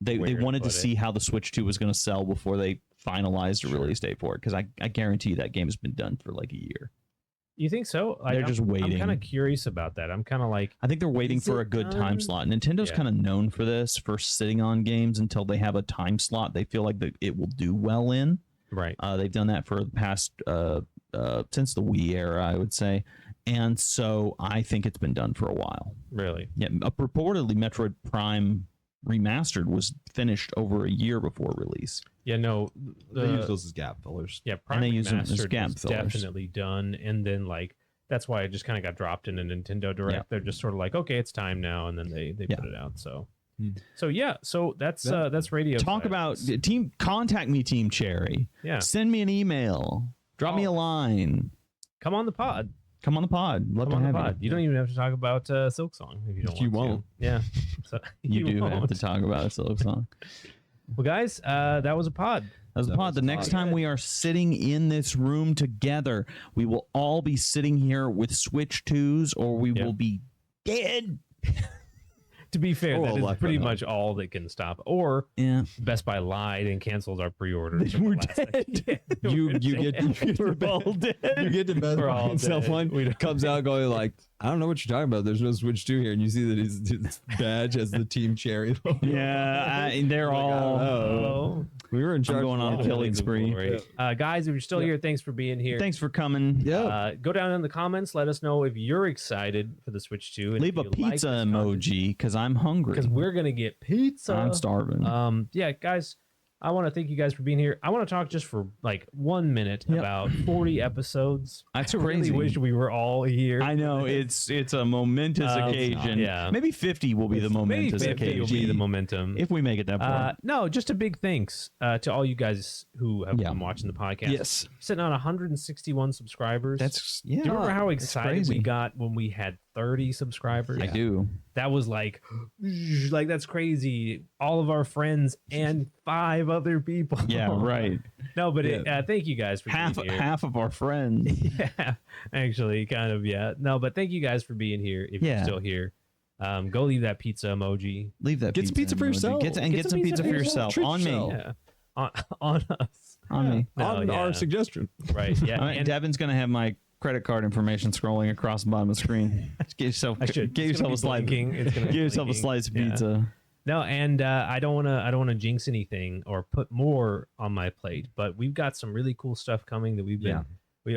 They Where to wanted to put it. see how the Switch 2 was going to sell before they finalized a release date for it. Because I guarantee that game has been done for like a year. You think so? Like, They're just waiting. I'm kind of curious about that. I'm kind of like, I think they're waiting Is for it a good time done? slot. Nintendo's Yeah. kind of known for this, for sitting on games until they have a time slot they feel like it will do well in. right. They've done that for the past since the Wii era, I would say. And so I think it's been done for a while. Really? Yeah, purportedly Metroid Prime Remastered was finished over a year before release. Yeah, no. They use those as gap fillers. Yeah, Prime they use them as Remastered gap was fillers. definitely done, and then like that's why it just kind of got dropped in a Nintendo Direct. Yeah. They're just sort of like, okay, it's time now, and then they Yeah. put it out. So, Hmm. so that's radio. Talk about contact me, Team Cherry. Yeah, Send me an email. Drop me a line. come on the pod. Come on the pod. Love Come to on the have pod. you. You don't even have to talk about Silk Song if you don't. If you want won't. to. Yeah, so You do have won't. to talk about a solo song. Well, guys, that was a pod. That was the That pod. was The the next pod. time we are sitting in this room together, we will all be sitting here with Switch 2s, or we Yeah. will be dead. To be fair, Or that is luck, pretty but no. much all that can stop. Or Yeah. Best Buy lied and canceled our pre-orders. We're at the last second. dead. Yeah, You we're get dead. We're all dead. you get to Best We're Buy all and stuff dead. one We don't- comes out going like, I don't know what you're talking about. There's no Switch 2 here, and you see that his badge has the Team Cherry logo. Yeah, they're Like, I all. don't know. Oh. We were in charge. going on a of killing it. spree. Great. Guys, if you're still here, thanks for being here. Thanks for coming. Yeah. Go down in the comments. Let us know if you're excited for the Switch 2. Leave a pizza emoji because I'm hungry. Because we're going to get pizza. I'm starving. Yeah, guys, I want to thank you guys for being here. I want to talk just for like 1 minute Yep. about 40 episodes. That's I really crazy. wish we were all here. I know it's a momentous occasion. yeah. Maybe 50 will be the Maybe momentous 50 occasion will be the momentum. if we make it that far. No, just a big thanks to all you guys who have been watching the podcast. Yes. Sitting on 161 subscribers. That's Do you remember how it's excited crazy. we got when we had 30 subscribers? I do. That was like that's crazy. All of our friends and 5 other people. Yeah, right. No, but Yeah. thank you guys for half being here. half of our friends. Yeah, actually, kind of, yeah. No, but thank you guys for being here. If Yeah. you're still here, go leave that pizza emoji. Leave that Get some pizza for emoji. yourself. Get some pizza for yourself. Treat On me. yourself. Yeah, on us. On me. No, On yeah. our suggestion. Right. Yeah. All right, and Devin's gonna have my credit card information scrolling across the bottom of the screen. Get yourself I should. get It's gonna yourself a be slice. blinking. It's gonna be Get yourself a blinking. slice of Yeah. pizza. No, and I don't want to jinx anything or put more on my plate, but we've got some really cool stuff coming that we've been.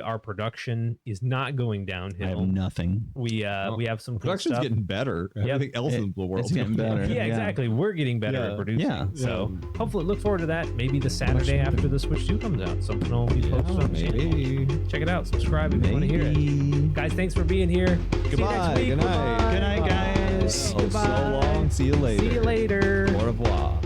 Our production is not going I have downhill. nothing. We have some cool Production's stuff. getting better. Everything else in the world It's getting better. Yeah, exactly. We're getting better at Yeah. producing. Yeah. So hopefully look forward to that. Maybe the Saturday after the Switch 2 comes out. Something will be posted on the channel. Maybe. Check it out. Subscribe if you want to hear it. Maybe. Guys, thanks for being here. Goodbye. See you next week. Good night. Good night, guys. Oh, so long. See you later. See you later. Au revoir.